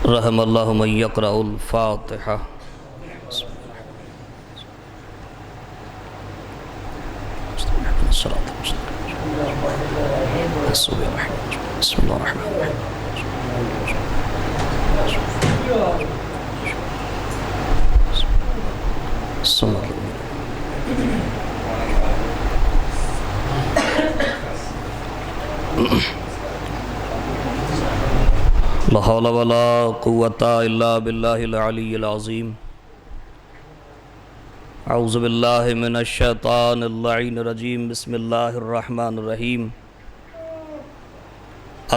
رحم اللہ من یقرأ الفاتحہ۔ بسم اللہ الرحمن الرحیم۔ لا حول ولا قوة الا باللہ العلی العظیم۔ اعوذ باللہ من الشیطان اللعین الرجیم۔ بسم اللہ الرحمن الرحیم۔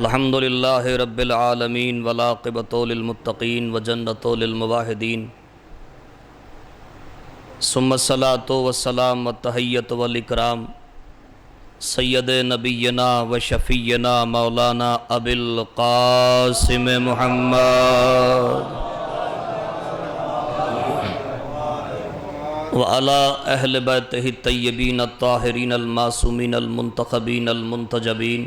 الحمدللہ رب العالمین والعاقبۃ للمتقین وجنۃ للموحدین، ثم الصلاۃ والسلام والتحیۃ والاکرام سید نبینا و شفیعنا مولانا ابی القاسم محمد وعلی اہل بیتہ الطیبین الطاہرین المعصومین المنتخبین المنتجبین،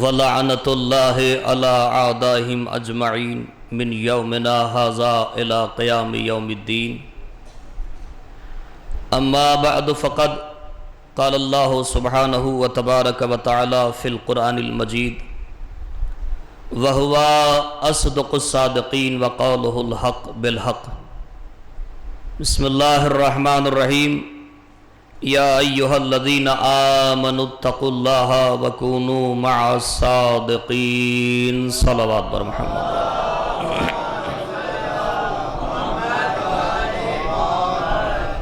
ولعنۃ اللہ علی اعدائہم اجمعین من یومنا ھذا الی قیام یوم الدین۔ اما بعد فقد قال اللہ سبحانہ وتبارک وتعالی فی القرآن المجید وہو اصدق الصادقین وقولہ الحق بالحق۔ بسم اللہ الرحمن الرحیم۔ یا ایہا الذین آمنوا اتقوا اللہ وکونوا مع الصادقین۔ صلوات بر محمد۔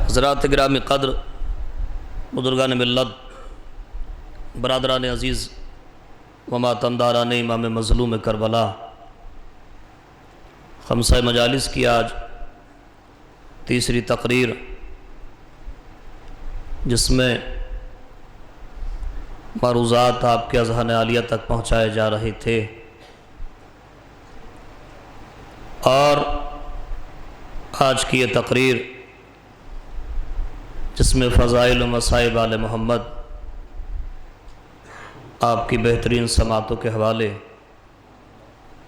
حضرات گرامی قدر، بزرگان ملت، برادران عزیز و ماتمداران امام مظلوم کربلا، خمسہ مجالس کی آج تیسری تقریر، جس میں معروضات آپ کے اذہان عالیہ تک پہنچائے جا رہے تھے، اور آج کی یہ تقریر جس میں فضائل و مصائب آل محمد آپ کی بہترین سماعتوں کے حوالے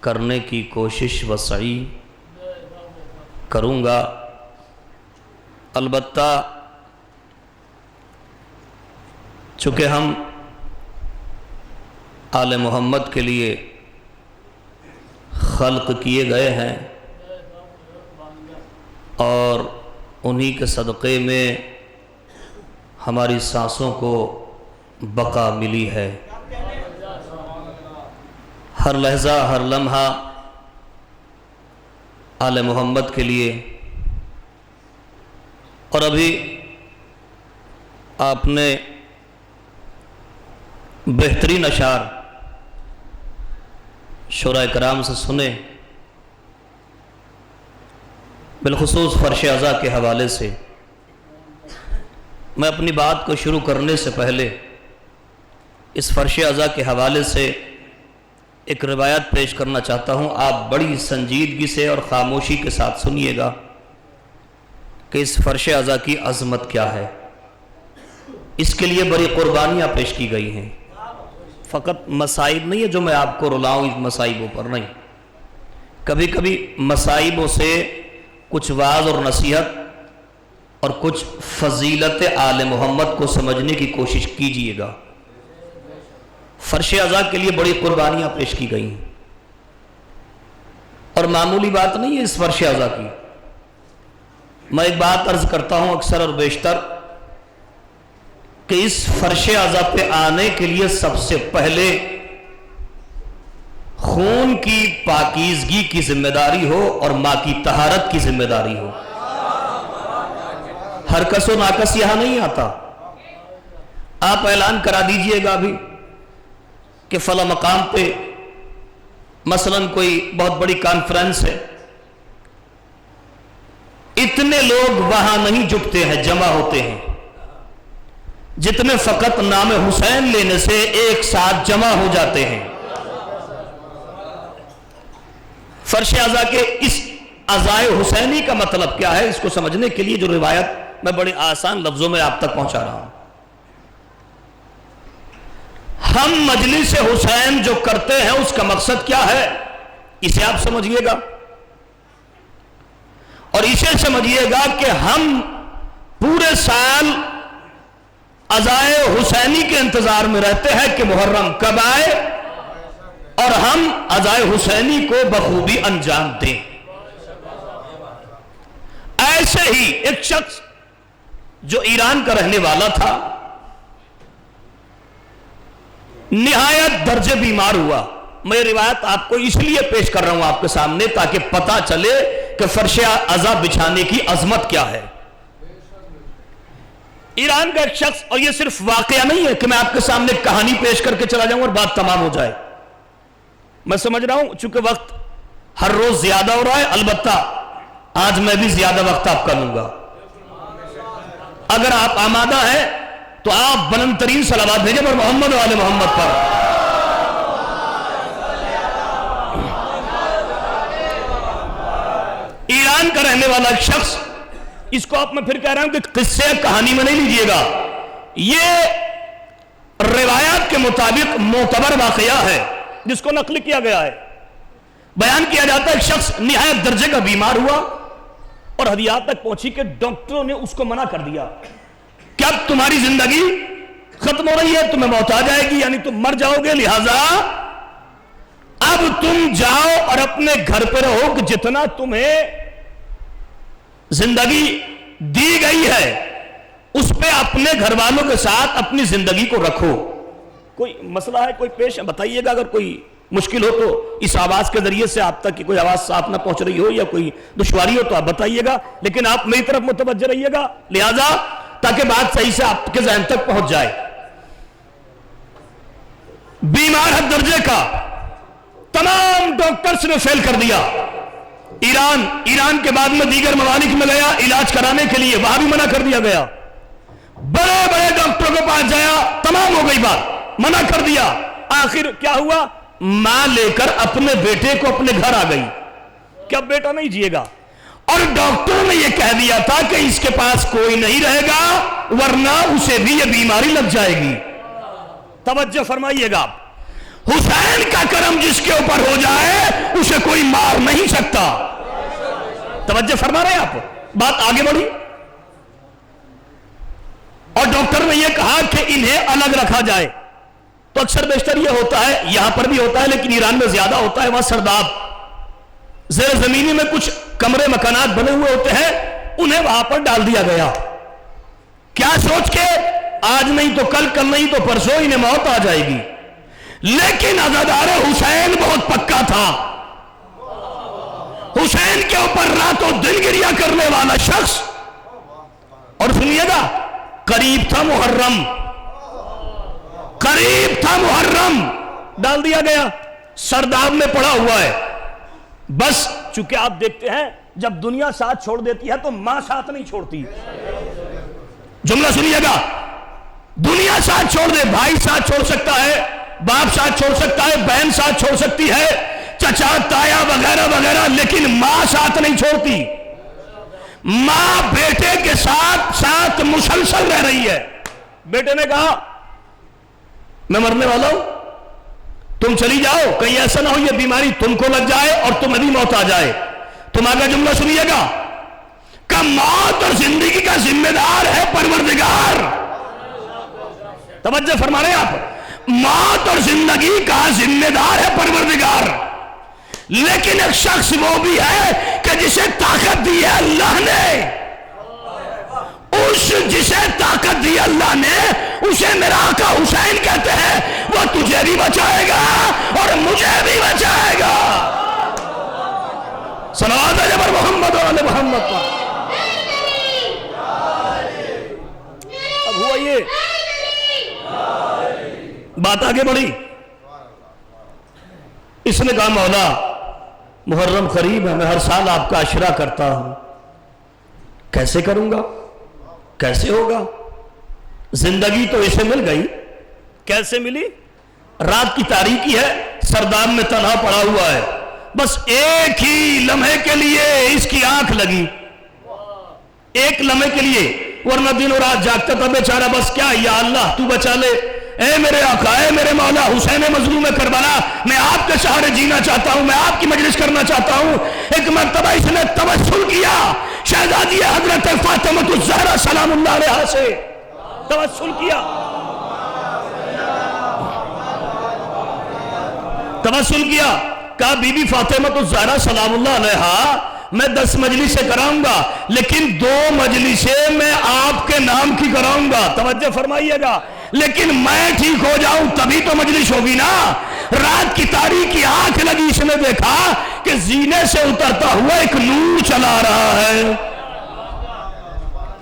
کرنے کی کوشش و سعی کروں گا۔ البتہ چونکہ ہم آل محمد کے لیے خلق کیے گئے ہیں اور انہی کے صدقے میں ہماری سانسوں کو بقا ملی ہے، ہر لحظہ ہر لمحہ آل محمد کے لیے۔ اور ابھی آپ نے بہترین اشعار شعراء کرام سے سنے، بالخصوص فرش عزا کے حوالے سے۔ میں اپنی بات کو شروع کرنے سے پہلے اس فرش عزا کے حوالے سے ایک روایت پیش کرنا چاہتا ہوں۔ آپ بڑی سنجیدگی سے اور خاموشی کے ساتھ سنیے گا کہ اس فرش عزا کی عظمت کیا ہے۔ اس کے لیے بڑی قربانیاں پیش کی گئی ہیں، فقط مصائب نہیں ہے جو میں آپ کو رلاؤں اس مصائبوں پر، نہیں، کبھی کبھی مصائبوں سے کچھ وعظ اور نصیحت اور کچھ فضیلت آل محمد کو سمجھنے کی کوشش کیجئے گا۔ فرش عزا کے لیے بڑی قربانیاں پیش کی گئی ہیں، اور معمولی بات نہیں ہے اس فرش عزا کی۔ میں ایک بات عرض کرتا ہوں اکثر اور بیشتر کہ اس فرش عزا پہ آنے کے لیے سب سے پہلے خون کی پاکیزگی کی ذمہ داری ہو اور ماں کی طہارت کی ذمہ داری ہو۔ ہر کس و ناکس یہاں نہیں آتا۔ آپ اعلان کرا دیجئے گا ابھی کہ فلاں مقام پہ مثلاً کوئی بہت بڑی کانفرنس ہے، اتنے لوگ وہاں نہیں جھکتے ہیں، جمع ہوتے ہیں جتنے فقط نام حسین لینے سے ایک ساتھ جمع ہو جاتے ہیں۔ فرش عزا کے اس عزائے حسینی کا مطلب کیا ہے، اس کو سمجھنے کے لیے جو روایت میں بڑے آسان لفظوں میں آپ تک پہنچا رہا ہوں۔ ہم مجلس حسین جو کرتے ہیں اس کا مقصد کیا ہے؟ اسے آپ سمجھیے گا اور اسے سمجھیے گا کہ ہم پورے سال عزائے حسینی کے انتظار میں رہتے ہیں کہ محرم کب آئے اور ہم عزائے حسینی کو بخوبی انجام دیں. ایسے ہی ایک شخص جو ایران کا رہنے والا تھا نہایت درجے بیمار ہوا. میں روایت آپ کو اس لیے پیش کر رہا ہوں آپ کے سامنے تاکہ پتا چلے کہ فرش عزا بچھانے کی عظمت کیا ہے. ایران کا ایک شخص, اور یہ صرف واقعہ نہیں ہے کہ میں آپ کے سامنے کہانی پیش کر کے چلا جاؤں اور بات تمام ہو جائے. میں سمجھ رہا ہوں چونکہ وقت ہر روز زیادہ ہو رہا ہے, البتہ آج میں بھی زیادہ وقت آپ کا لوں گا. اگر آپ آمادہ ہیں تو آپ بلند ترین صلوات بھیجیں پر محمد و آل محمد پر. ایران کا رہنے والا ایک شخص, اس کو آپ میں پھر کہہ رہا ہوں کہ قصے کہانی میں نہیں لیجئے گا, یہ روایات کے مطابق معتبر واقعہ ہے جس کو نقل کیا گیا ہے. بیان کیا جاتا ہے ایک شخص نہایت درجے کا بیمار ہوا اور حدیات تک پہنچی کہ ڈاکٹروں نے اس کو منع کر دیا کہ اب تمہاری زندگی ختم ہو رہی ہے, تمہیں موت آ جائے گی, یعنی تم مر جاؤ گے, لہذا اب تم جاؤ اور اپنے گھر پہ رہو کہ جتنا تمہیں زندگی دی گئی ہے اس پہ اپنے گھر والوں کے ساتھ اپنی زندگی کو رکھو. کوئی مسئلہ ہے, کوئی پیش ہے, بتائیے گا. اگر کوئی مشکل ہو تو اس آواز کے ذریعے سے آپ تک کی کوئی آواز صاف نہ پہنچ رہی ہو یا کوئی دشواری ہو تو آپ بتائیے گا, لیکن آپ میری طرف متوجہ رہیے گا لہذا تاکہ بات صحیح سے آپ کے ذہن تک پہنچ جائے. بیمار حد درجے کا, تمام ڈاکٹرز نے فیل کر دیا. ایران کے بعد میں دیگر ممالک میں گیا علاج کرانے کے لیے, وہاں بھی منع کر دیا گیا. بڑے بڑے ڈاکٹروں کے پاس جایا, تمام ہو گئی بات, منع کر دیا. آخر کیا ہوا, ماں لے کر اپنے بیٹے کو اپنے گھر آ گئی کہ اب بیٹا نہیں جیے گا, اور ڈاکٹر نے یہ کہہ دیا تھا کہ اس کے پاس کوئی نہیں رہے گا ورنہ اسے بھی یہ بیماری لگ جائے گی. توجہ فرمائیے گا, حسین کا کرم جس کے اوپر ہو جائے اسے کوئی مار نہیں سکتا. توجہ فرما رہے ہیں آپ, بات آگے بڑھی اور ڈاکٹر نے یہ کہا کہ انہیں الگ رکھا جائے. تو اکثر بیشتر یہ ہوتا ہے, یہاں پر بھی ہوتا ہے لیکن ایران میں زیادہ ہوتا ہے, وہاں سرداب زیر زمینی میں کچھ کمرے مکانات بنے ہوئے ہوتے ہیں, انہیں وہاں پر ڈال دیا گیا. کیا سوچ کے, آج نہیں تو کل, کل نہیں تو پرسوں انہیں موت آ جائے گی. لیکن عزادار حسین بہت پکا تھا. حسین کے اوپر رات و دن گریا کرنے والا شخص, اور سنیے گا قریب تھا محرم, قریب تھا محرم, ڈال دیا گیا, سرداب میں پڑا ہوا ہے. بس چونکہ آپ دیکھتے ہیں جب دنیا ساتھ چھوڑ دیتی ہے تو ماں ساتھ نہیں چھوڑتی. جملہ سنیے گا, دنیا ساتھ چھوڑ دے, بھائی ساتھ چھوڑ سکتا ہے, باپ ساتھ چھوڑ سکتا ہے, بہن ساتھ چھوڑ سکتی ہے, چچا تایا وغیرہ وغیرہ, لیکن ماں ساتھ نہیں چھوڑتی. ماں بیٹے کے ساتھ ساتھ مسلسل رہ رہی ہے. بیٹے نے کہا میں مرنے والا ہوں, تم چلی جاؤ, کہیں ایسا نہ ہو یہ بیماری تم کو لگ جائے اور تمہیں بھی موت آ جائے. تم آگے جملہ سنیے گا کہ موت اور زندگی کا ذمہ دار ہے پروردگار. توجہ فرما رہے ہیں آپ, موت اور زندگی کا ذمہ دار ہے پروردگار. لیکن ایک شخص وہ بھی ہے کہ جسے طاقت دی ہے اللہ نے, اس جسے طاقت دی اللہ نے اسے میرا آقا حسین کہتے ہیں, وہ تجھے بھی بچائے گا اور مجھے بھی بچائے گا. صلوات ہے پر محمد و آل محمد پر. اب ہوا یہ بات آگے بڑھی, اس نے کہا مولا محرم قریب ہے, میں ہر سال آپ کا عشرہ کرتا ہوں, کیسے کروں گا, کیسے ہوگا, زندگی تو اسے مل گئی. کیسے ملی, رات کی تاریکی ہے, سرداب میں تنہا پڑا ہوا ہے, بس ایک ہی لمحے کے لیے اس کی آنکھ لگی, ایک لمحے کے لیے, ورنہ دن و رات جاگتا تھا بیچارہ, بس کیا یا اللہ تو بچا لے, اے میرے آقا، اے میرے مولا حسین مظلوم کربلا، میں آپ کے سہارے جینا چاہتا ہوں، میں آپ کی مجلس کرنا چاہتا ہوں۔ ایک مرتبہ اس نے توسل کیا شہزادی حضرت فاطمہ الزہرا سلام اللہ علیہا سے، توسل کیا، کہا بی بی فاطمہ الزہرا سلام اللہ علیہا، میں 10 مجلس سے کراؤں گا، لیکن 2 مجلسیں میں آپ کے نام کی کراؤں گا، توجہ فرمائیے گا، لیکن میں ٹھیک ہو جاؤں تبھی تو مجلس ہوگی نا۔ رات کی تاریکی آنکھ لگی، اس نے دیکھا کہ زینے سے اترتا ہوا ایک نور چلا رہا ہے۔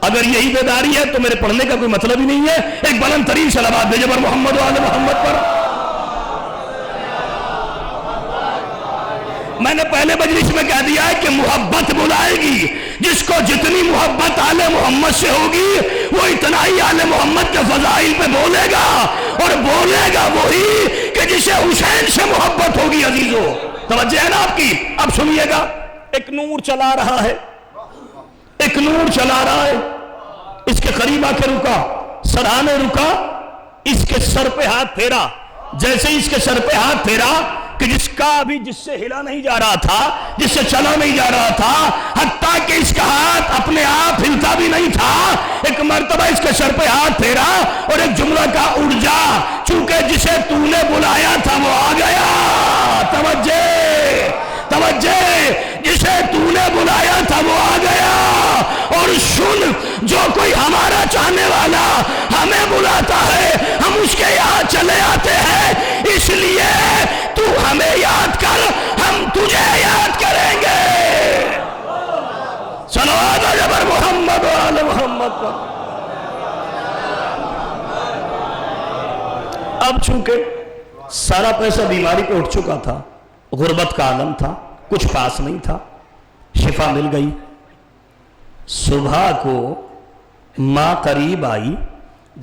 اگر یہی بیداری ہے تو میرے پڑھنے کا کوئی مطلب ہی نہیں ہے۔ ایک بلند ترین صلوات بھیجے پر محمد و آل محمد پر۔ میں نے پہلے مجلس میں کہہ دیا ہے کہ محبت بلائے گی، جس کو جتنی محبت آل محمد سے ہوگی وہ اتنا ہی آل محمد کے فضائل پہ بولے گا، اور بولے گا وہی کہ جسے حسین سے محبت ہوگی۔ عزیزو توجہ ہے نا آپ کی؟ اب سنیے گا، ایک نور چلا رہا ہے، ایک نور چلا رہا ہے، اس کے قریب آ کے رکا، سرحانے رکا، اس کے سر پہ ہاتھ پھیرا، جیسے اس کے سر پہ ہاتھ پھیرا کہ جس کا ابھی جس سے ہلا نہیں جا رہا تھا، جس سے چلا نہیں جا رہا تھا، حتیٰ کہ اس کا ہاتھ اپنے آپ ہلتا بھی نہیں تھا، ایک مرتبہ اس کے سر پہ ہاتھ پھیرا اور ایک جملہ کا اڑ جا، چونکہ جسے تو نے بلایا تھا وہ آ گیا۔ توجہ توجہ، جسے تو نے بلایا تھا وہ آ گیا۔ اور سن، جو کوئی ہمارا چاہنے والا ہمیں بلاتا ہے ہم اس کے یہاں چلے آتے ہیں، اس لیے تو ہمیں یاد کر، ہم تجھے یاد کریں گے۔ صلوات جبر محمد و آل محمد پر۔ اب چونکہ سارا پیسہ بیماری پہ اٹھ چکا تھا، غربت کا عالم تھا، کچھ پاس نہیں تھا، شفا مل گئی۔ صبح کو ماں قریب آئی،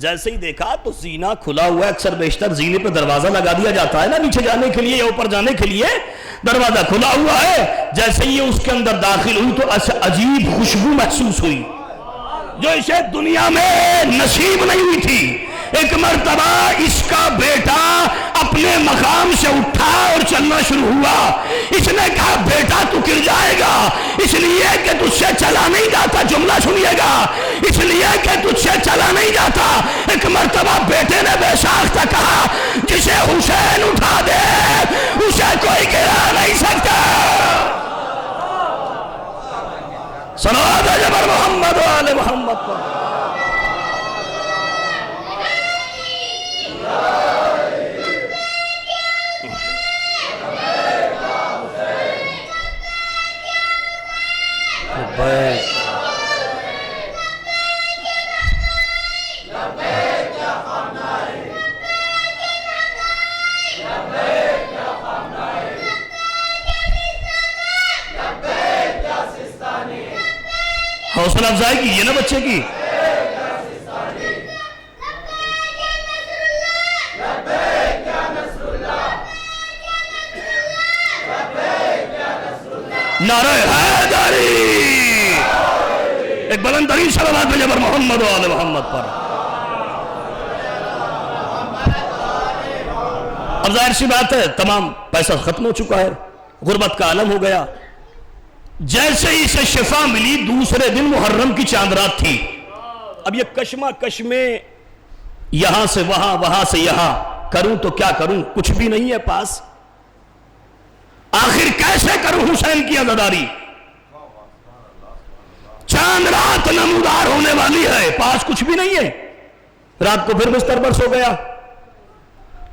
جیسے ہی دیکھا تو زینہ کھلا ہوا ہے، اکثر بیشتر زینے پہ دروازہ لگا دیا جاتا ہے نا نیچے جانے کے لیے یا اوپر جانے کے لیے، دروازہ کھلا ہوا ہے۔ جیسے ہی اس کے اندر داخل ہوئی تو عجیب خوشبو محسوس ہوئی جو اسے دنیا میں نصیب نہیں ہوئی تھی۔ ایک مرتبہ اس کا بیٹا اپنے مقام سے اٹھا اور چلنا شروع ہوا۔ اس نے کہا بیٹا تو گر جائے گا، اس لیے کہ تجھ سے چلا نہیں جاتا، جملہ سنیے گا، اس لیے کہ تجھ سے چلا نہیں جاتا۔ ایک مرتبہ بیٹے نے بے ساختہ کہا جسے حسین اٹھا دے اسے کوئی گرا نہیں سکتا۔ صلوات جبر محمد و آل محمد پر۔ حوصلہ افزائی کی یہ نا بچے کی۔ نعرہ حیدری، ایک بلند ترین صلوات بھیجے پر محمد و آل محمد پر۔ اب ظاہر سی بات ہے تمام پیسہ ختم ہو چکا ہے، غربت کا عالم ہو گیا۔ جیسے ہی اسے شفا ملی دوسرے دن محرم کی چاند رات تھی۔ اب یہ کشمہ کش میں یہاں سے وہاں، وہاں سے یہاں، کروں تو کیا کروں، کچھ بھی نہیں ہے پاس، آخر کیسے کروں حسین کی عزاداری؟ چاند رات نمودار ہونے والی ہے، پاس کچھ بھی نہیں ہے۔ رات کو پھر بستر پر سو گیا،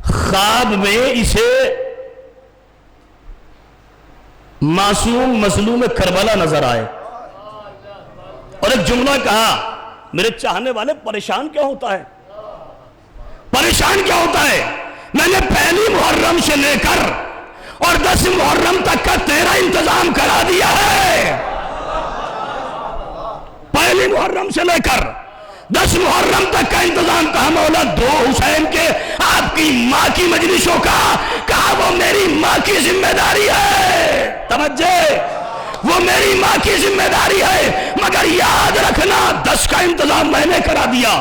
خواب میں اسے معصوم مظلوم کربلا نظر آئے اور ایک جملہ کہا، میرے چاہنے والے پریشان کیا ہوتا ہے، پریشان کیا ہوتا ہے؟ میں نے پہلی محرم سے لے کر اور 10 محرم تک کا تیرا انتظام کرا دیا ہے، پہلی محرم سے لے کر 10 محرم تک کا انتظام کہا مولا 2 حسین کے آپ کی ماں کی مجلسوں کا، کہا وہ میری ماں کی ذمہ داری ہے، توجہ، وہ میری ماں کی ذمہ داری ہے، مگر یاد رکھنا 10 کا انتظام میں نے کرا دیا۔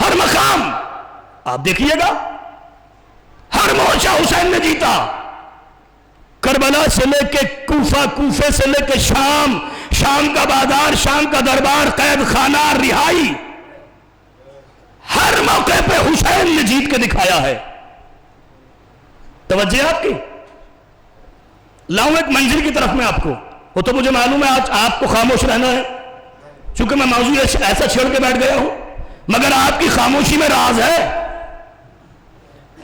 ہر مقام آپ دیکھیے گا، ہر مورچہ حسین نے جیتا، کربلا سے لے کے کوفہ، کوفے سے لے کے شام، شام کا بازار، شام کا دربار، قید خانہ، رہائی، ہر موقع پہ حسین نے جیت کے دکھایا ہے۔ توجہ آپ کی، لاؤں ایک منزل کی طرف میں آپ کو، وہ تو مجھے معلوم ہے آج آپ کو خاموش رہنا ہے، چونکہ میں موضوع ایسا چھیڑ کے بیٹھ گیا ہوں، مگر آپ کی خاموشی میں راز ہے۔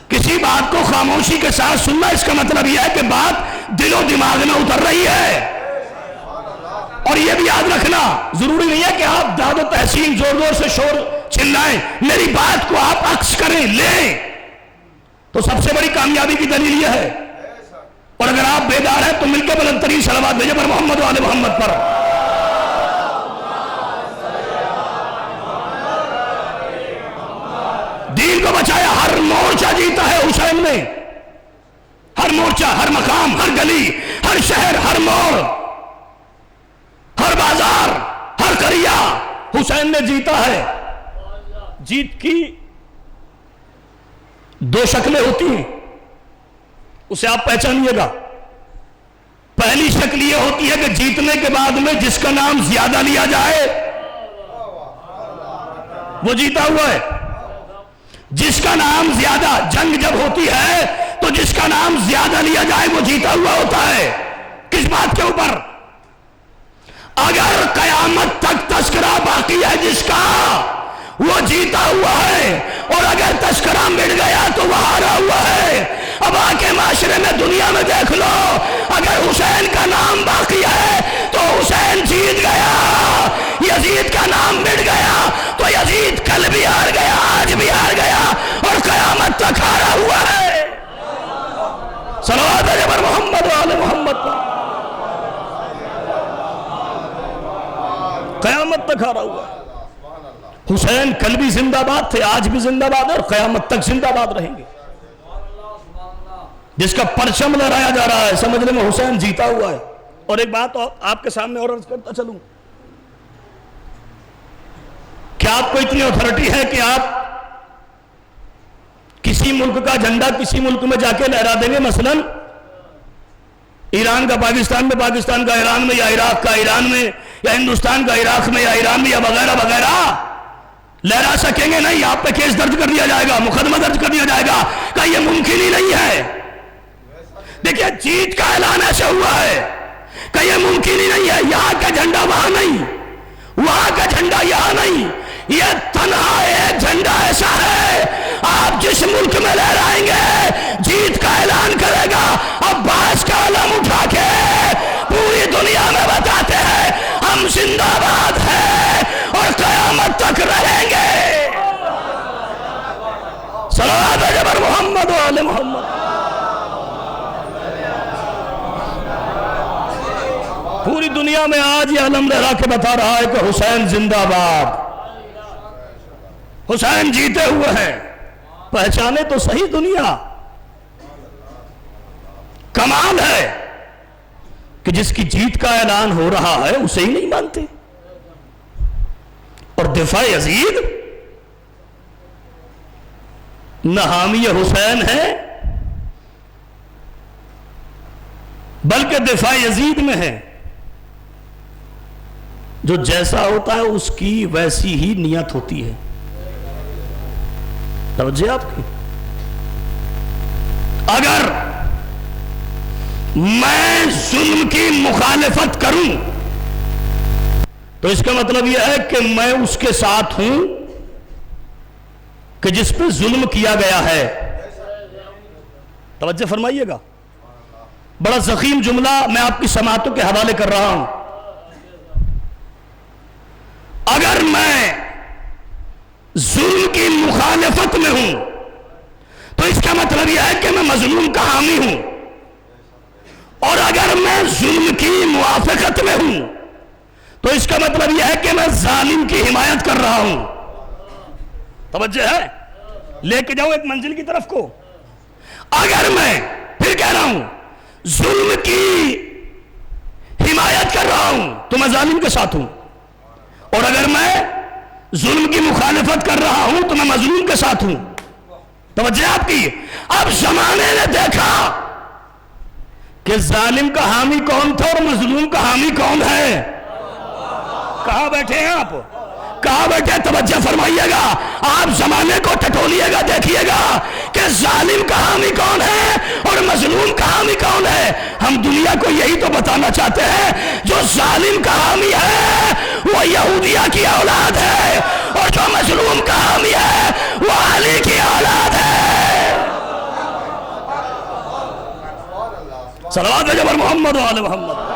کسی بات کو خاموشی کے ساتھ سننا، اس کا مطلب یہ ہے کہ بات دل و دماغ میں اتر رہی ہے۔ اور یہ بھی یاد رکھنا، ضروری نہیں ہے کہ آپ داد و تحسین زور زور سے شور چلائیں، میری بات کو آپ عکس کریں، لیں، تو سب سے بڑی کامیابی کی دلیل یہ ہے۔ اور اگر آپ بیدار ہیں تو مل کے بلند ترین صلوات بھیجیں پر محمد و آل محمد پر۔ دین کو بچایا، ہر مورچہ جیتا ہے حسین نے، ہر مورچہ، ہر مقام، ہر گلی، ہر شہر، ہر موڑ، ہر بازار، ہر قریہ حسین نے جیتا ہے۔ جیت کی دو شکلیں ہوتی ہیں، اسے آپ پہچانیے گا۔ پہلی شکل یہ ہوتی ہے کہ جیتنے کے بعد میں جس کا نام زیادہ لیا جائے وہ جیتا ہوا ہے۔ جس کا نام زیادہ، جنگ جب ہوتی ہے تو جس کا نام زیادہ لیا جائے وہ جیتا ہوا ہوتا ہے۔ کس بات کے اوپر؟ اگر قیامت تک تذکرہ باقی ہے جس کا، وہ جیتا ہوا ہے، اور اگر تذکرہ مٹ گیا تو وہ ہارا ہوا ہے۔ اب آ کے معاشرے میں، دنیا میں دیکھ لو، اگر حسین کا نام باقی ہے تو حسین جیت گیا، یزید کا نام مٹ گیا تو یزید کل بھی ہار گیا، آج بھی ہار گیا، اور قیامت تک ہارا ہوا ہے۔ صلوات پر محمد و آل محمد پر، قیامت تک ہارا ہوا ہے۔ حسین کل بھی زندہ باد تھے، آج بھی زندہ باد اور قیامت تک زندہ باد رہیں گے۔ جس کا پرچم لہرایا جا رہا ہے، سمجھنے میں حسین جیتا ہوا ہے۔ اور ایک بات آپ کے سامنے اور عرض کرتا چلوں، کیا آپ کو اتنی اتھارٹی ہے کہ آپ کسی ملک کا جھنڈا کسی ملک میں جا کے لہرا دیں گے؟ مثلا ایران کا پاکستان میں، پاکستان کا ایران میں، یا عراق کا ایران میں، یا ہندوستان کا عراق میں، یا ایران میں، یا وغیرہ وغیرہ، لہرا سکیں گے؟ نہیں، آپ پہ کیس درج کر دیا جائے گا، مقدمہ درج کر دیا جائے گا کہ یہ ممکن ہی نہیں ہے۔ دیکھیں، جیت کا اعلان ایسا ہوا ہے کہ یہ ممکن ہی نہیں ہے، یہاں کا جھنڈا وہاں نہیں، وہاں کا جھنڈا یہاں نہیں، یہ تنہا ایک جھنڈا ایسا ہے، آپ جس ملک میں لہرائیں گے جیت کا اعلان کرے گا۔ عباس کا علم اٹھا کے پوری دنیا میں بتاتے ہیں ہم زندہ باد ہیں اور قیامت تک رہیں گے۔ صلوات پر محمد و آل محمد۔ پوری دنیا میں آج یہ علم لہرا کے بتا رہا ہے کہ حسین زندہ باد، حسین جیتے ہوئے ہیں۔ پہچانے تو صحیح دنیا۔ کمال ہے کہ جس کی جیت کا اعلان ہو رہا ہے اسے ہی نہیں مانتے۔ اور دفاع یزید نہ حامی حسین ہے بلکہ دفاع یزید میں ہے۔ جو جیسا ہوتا ہے اس کی ویسی ہی نیت ہوتی ہے۔ توجہ آپ کی، اگر میں ظلم کی مخالفت کروں تو اس کا مطلب یہ ہے کہ میں اس کے ساتھ ہوں کہ جس پہ ظلم کیا گیا ہے۔ توجہ فرمائیے گا، بڑا ضخیم جملہ میں آپ کی سماعتوں کے حوالے کر رہا ہوں۔ اگر میں ظلم کی مخالفت میں ہوں تو اس کا مطلب یہ ہے کہ میں مظلوم کا حامی ہوں، اور اگر میں ظلم کی موافقت میں ہوں تو اس کا مطلب یہ ہے کہ میں ظالم کی حمایت کر رہا ہوں۔ توجہ ہے، لے کے جاؤں ایک منزل کی طرف کو۔ اگر میں پھر کہہ رہا ہوں ظلم کی حمایت کر رہا ہوں تو میں ظالم کے ساتھ ہوں، اور اگر میں ظلم کی مخالفت کر رہا ہوں تو میں مظلوم کے ساتھ ہوں. توجہ آپ کی. اب زمانے نے دیکھا کہ ظالم کا حامی کون تھا اور مظلوم کا حامی کون ہے. کہاں بیٹھے ہیں آپ؟ کہاں بیٹھے؟ توجہ فرمائیے گا. آپ زمانے کو ٹٹولیے گا, دیکھیے گا کہ ظالم کا حامی کون ہے اور مظلوم کا حامی کون ہے. ہم دنیا کو یہی تو بتانا چاہتے ہیں, جو ظالم کا حامی ہے وہ یہودیہ کی اولاد ہے, اور جو مظلوم کا حامی ہے وہ علی کی اولاد ہے. صلوات جبر محمد و آل محمد.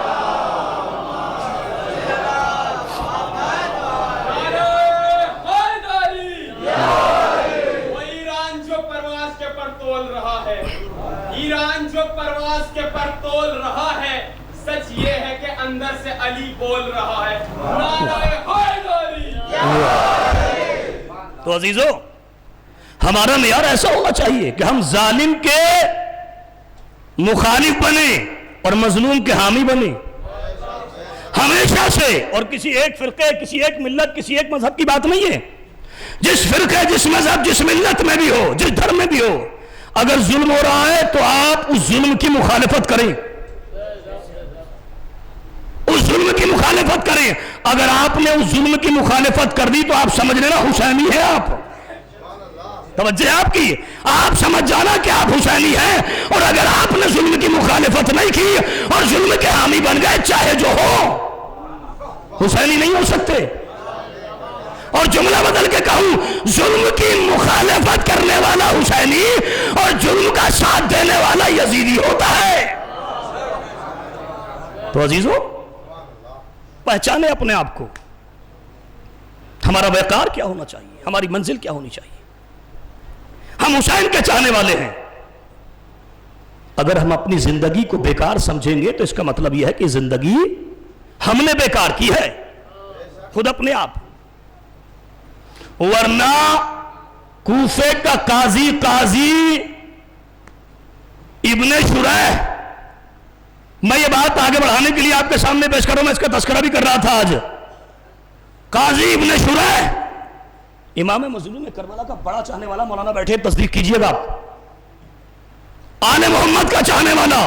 ایران جو پرواز کے پر تول رہا ہے, سچ یہ ہے کہ اندر سے علی بول رہا ہے. نعرہ حیدری. تو عزیزو, ہمارا معیار ایسا ہونا چاہیے کہ ہم ظالم کے مخالف بنے اور مظلوم کے حامی بنے ہمیشہ سے. اور کسی ایک فرقے, کسی ایک ملت, کسی ایک مذہب کی بات نہیں ہے. جس فرقے, جس مذہب, جس ملت میں بھی ہو, جس دھرم میں بھی ہو, اگر ظلم ہو رہا ہے تو آپ اس ظلم کی مخالفت کریں, اس ظلم کی مخالفت کریں. اگر آپ نے اس ظلم کی مخالفت کر دی تو آپ سمجھ لینا حسینی ہے. آپ توجہ آپ کی, آپ سمجھ جانا کہ آپ حسینی ہیں. اور اگر آپ نے ظلم کی مخالفت نہیں کی اور ظلم کے حامی بن گئے, چاہے جو ہو, حسینی نہیں ہو سکتے. اور جملہ بدل کے کہوں, ظلم کی مخالفت کرنے والا حسینی اور ظلم کا ساتھ دینے والا یزیدی ہوتا ہے. تو عزیزو, پہچانے اپنے آپ کو. ہمارا وقار کیا ہونا چاہیے, ہماری منزل کیا ہونی چاہیے. ہم حسین کے چاہنے والے ہیں. اگر ہم اپنی زندگی کو بیکار سمجھیں گے تو اس کا مطلب یہ ہے کہ زندگی ہم نے بیکار کی ہے, خود اپنے آپ. ورنہ کوفے کا قاضی ابن شریح, میں یہ بات آگے بڑھانے کے لیے آپ کے سامنے پیش کروں, میں اس کا تذکرہ بھی کر رہا تھا آج. قاضی ابن شریح امام مظلوم کربلا کا بڑا چاہنے والا. مولانا بیٹھے, تصدیق کیجئے گا. آل محمد کا چاہنے والا.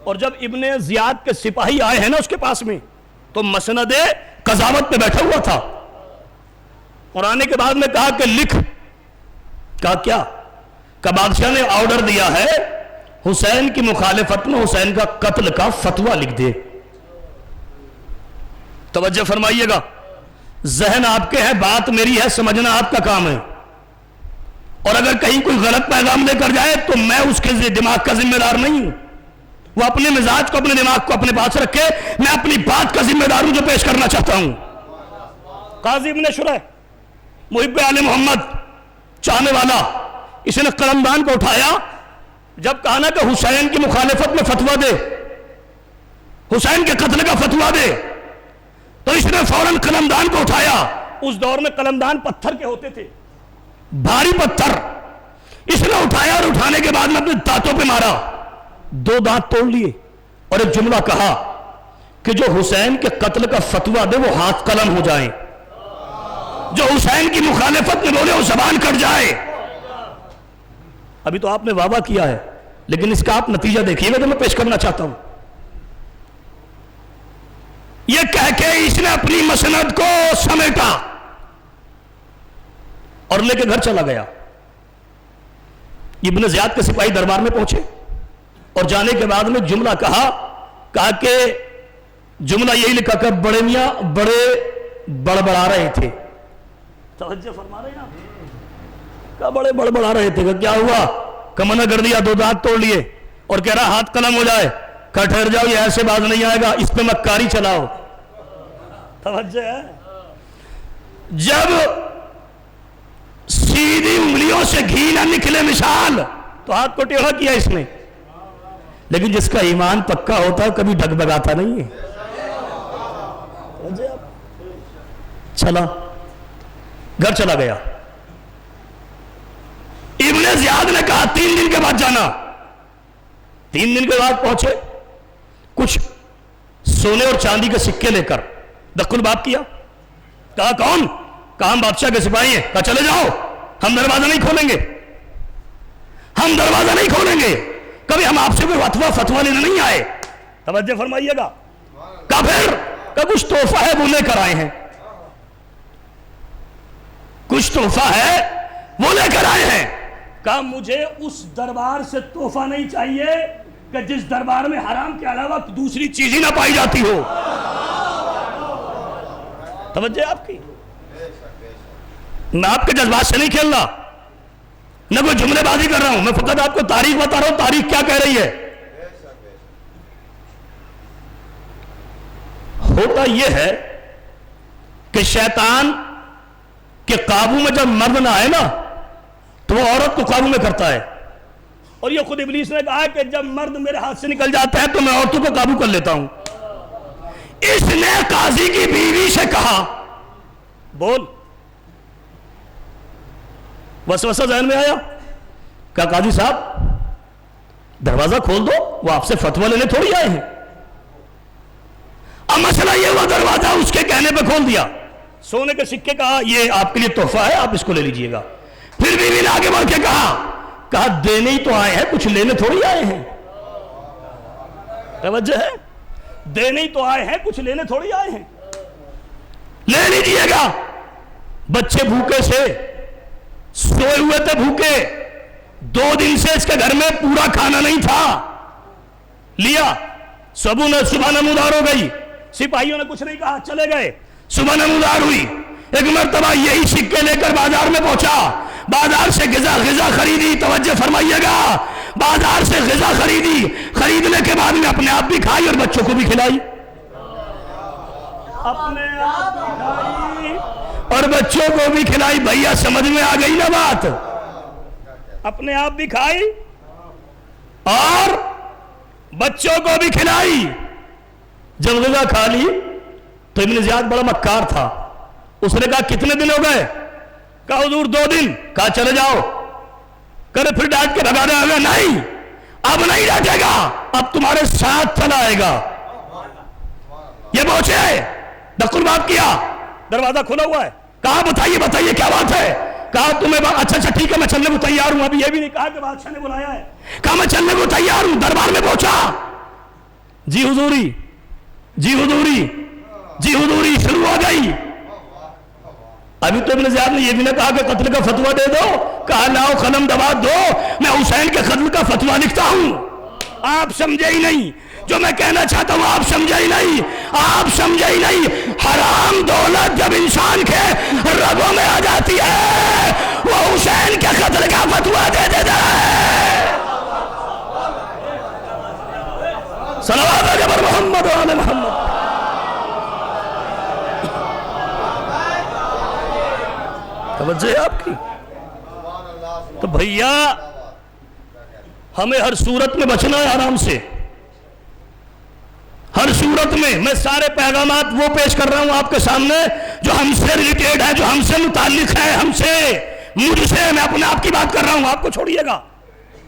اور جب ابن زیاد کے سپاہی آئے ہیں نا اس کے پاس میں, تو مسند قضاوت پہ بیٹھا ہوا تھا. اور آنے کے بعد میں کہا کہ لکھ. کہا کیا؟ کہ بادشاہ نے آرڈر دیا ہے حسین کی مخالفت میں حسین کا قتل کا فتویٰ لکھ دے. توجہ فرمائیے گا, ذہن آپ کے ہیں, بات میری ہے, سمجھنا آپ کا کام ہے. اور اگر کہیں کوئی غلط پیغام لے کر جائے تو میں اس کے دماغ کا ذمہ دار نہیں ہوں. وہ اپنے مزاج کو, اپنے دماغ کو اپنے پاس رکھے, میں اپنی بات کا ذمہ دار ہوں جو پیش کرنا چاہتا ہوں. قاضی ابن شریح محب آل محمد چاہنے والا, اس نے قلمدان کو اٹھایا. جب کہا نا کہ حسین کی مخالفت میں فتویٰ دے, حسین کے قتل کا فتویٰ دے, تو اس نے فوراً قلمدان کو اٹھایا. اس دور میں قلمدان پتھر کے ہوتے تھے, بھاری پتھر. اس نے اٹھایا اور اٹھانے کے بعد میں اپنے دانتوں پہ مارا, 2 دانت توڑ لیے, اور ایک جملہ کہا کہ جو حسین کے قتل کا فتویٰ دے وہ ہاتھ قلم ہو جائیں, جو حسین کی مخالفت میں بولے وہ زبان کٹ جائے. ابھی تو آپ نے واہ واہ کیا ہے, لیکن اس کا آپ نتیجہ دیکھیے گا جو میں پیش کرنا چاہتا ہوں. یہ کہہ کے اس نے اپنی مسند کو سمیٹا اور لے کے گھر چلا گیا. ابن زیاد کے سپاہی دربار میں پہنچے اور جانے کے بعد میں جملہ کہا کہ جملہ یہی لکھا کہ بڑے میاں بڑے بڑبڑا رہے تھے. توجہ فرما رہے ہیں آپ, کہ بڑے بڑبڑا رہے تھے. کہ کیا ہوا؟ کہ منع کر دیا, 2 دانت توڑ لیے, اور کہہ رہا ہاتھ قلم ہو جائے. کہ ٹھہر جاؤ, یہ ایسے باز نہیں آئے گا, اس پہ مکاری چلاؤ. توجہ ہے. جب سیدھی انگلیوں سے گھی نہ نکلے مثال تو ہاتھ کو ٹیڑھا کیا اس نے. لیکن جس کا ایمان پکا ہوتا ہے کبھی ڈگمگاتا نہیں ہے. چلا گھر چلا گیا. ابن زیاد نے کہا 3 دن کے بعد جانا. 3 دن کے بعد پہنچے, کچھ سونے اور چاندی کے سکے لے کر دخل باب کیا. کہا کون؟ کہا ہم بادشاہ کے سپاہی ہیں. کہا چلے جاؤ, ہم دروازہ نہیں کھولیں گے, ہم دروازہ نہیں کھولیں گے, کبھی ہم آپ سے کوئی فتوا لینے نہیں آئے. توجہ فرمائیے گا. کہا پھر کہ کچھ تحفہ ہے وہ لے کر آئے ہیں, کچھ تحفہ ہے وہ لے کر آئے ہیں. کہا مجھے اس دربار سے تحفہ نہیں چاہیے کہ جس دربار میں حرام کے علاوہ دوسری چیز ہی نہ پائی جاتی ہو. توجہ آپ کی. میں آپ کے جذبات سے نہیں کھیل رہا, نہ کوئی جملے بازی کر رہا ہوں, میں فقط آپ کو تاریخ بتا رہا ہوں, تاریخ کیا کہہ رہی ہے. ہوتا یہ ہے کہ شیطان کے قابو میں جب مرد نہ آئے نا تو وہ عورت کو قابو میں کرتا ہے. اور یہ خود ابلیس نے کہا کہ جب مرد میرے ہاتھ سے نکل جاتا ہے تو میں عورتوں کو قابو کر لیتا ہوں. اس نے قاضی کی بیوی سے کہا, بول. وسوسہ ذہن میں آیا, کہا قاضی صاحب دروازہ کھول دو, وہ آپ سے فتویٰ لینے تھوڑی آئے ہیں. اب مسئلہ یہ ہوا, دروازہ اس کے کہنے پہ کھول دیا, سونے کے سکے, کہا یہ آپ کے لیے تحفہ ہے, آپ اس کو لے لیجئے گا. پھر بیوی نے آگے بڑھ کے کہا دینے ہی تو آئے ہیں, کچھ لینے تھوڑی آئے ہیں. توجہ ہے, دینے ہی تو آئے ہیں, کچھ لینے تھوڑی آئے ہیں, لے لیجئے گا. بچے بھوکے سے سوئے ہوئے تھے, بھوکے, 2 دن سے اس کے گھر میں پورا کھانا نہیں تھا. لیا, صبح نمودار ہو گئی, سپاہیوں نے کچھ نہیں کہا, چلے گئے. صبح نمودار ہوئی, ایک مرتبہ یہی سکے لے کر بازار میں پہنچا, بازار سے غذا خریدی. توجہ فرمائیے گا, بازار سے غذا خریدی, خریدنے کے بعد میں اپنے آپ بھی کھائی اور بچوں کو بھی کھلائی, اپنے آپ بھی کھائی اور بچوں کو بھی کھلائی. بھیا سمجھ میں آ گئی نا بات, اپنے آپ بھی کھائی اور بچوں کو بھی کھلائی. جب غذا کھا لی تو ابن زیاد بڑا مکار تھا, اس نے کہا کتنے دن ہو گئے؟ کہا حضور 2 دن. کہا چلے جاؤ. کرے پھر ڈانٹ کے بھگا دے گا, نہیں اب نہیں ڈانٹے گا, اب تمہارے ساتھ چلا آئے گا. یہ پہنچے, دخل بات کیا, دروازہ کھلا ہوا ہے. کہا بتائیے کیا بات ہے. کہا تمہیں اچھا ٹھیک ہے, میں چلنے کو تیار ہوں. ابھی یہ بھی نہیں کہا کہ بادشاہ نے بلایا ہے, کہا میں چلنے کو تیار ہوں. دربار میں پہنچا, جی حضوری, جی حضوری, جی حضوری شروع ہو گئی. ابھی تو ابن زیاد نے یہ بھی نہ کہا کہ قتل کا فتویٰ دے دو, کہا لاؤ قلم دوات دو, میں حسین کے قتل کا فتویٰ لکھتا ہوں. آپ سمجھے ہی نہیں جو میں کہنا چاہتا ہوں, آپ سمجھے ہی نہیں, آپ سمجھے ہی نہیں. حرام دولت جب انسان کے رگوں میں آ جاتی ہے وہ حسین کے قتل کا فتویٰ دے دیتا ہے. صلوات جبر محمد و آل محمد. توجہ ہے آپ کی. تو بھیا ہمیں ہر صورت میں بچنا ہے حرام سے, ہر صورت میں. میں سارے پیغامات وہ پیش کر رہا ہوں آپ کے سامنے جو ہم سے ریلیٹیڈ ہے, جو ہم سے متعلق ہے, ہم سے, مجھ سے. میں اپنے آپ کی بات کر رہا ہوں, آپ کو چھوڑیے گا,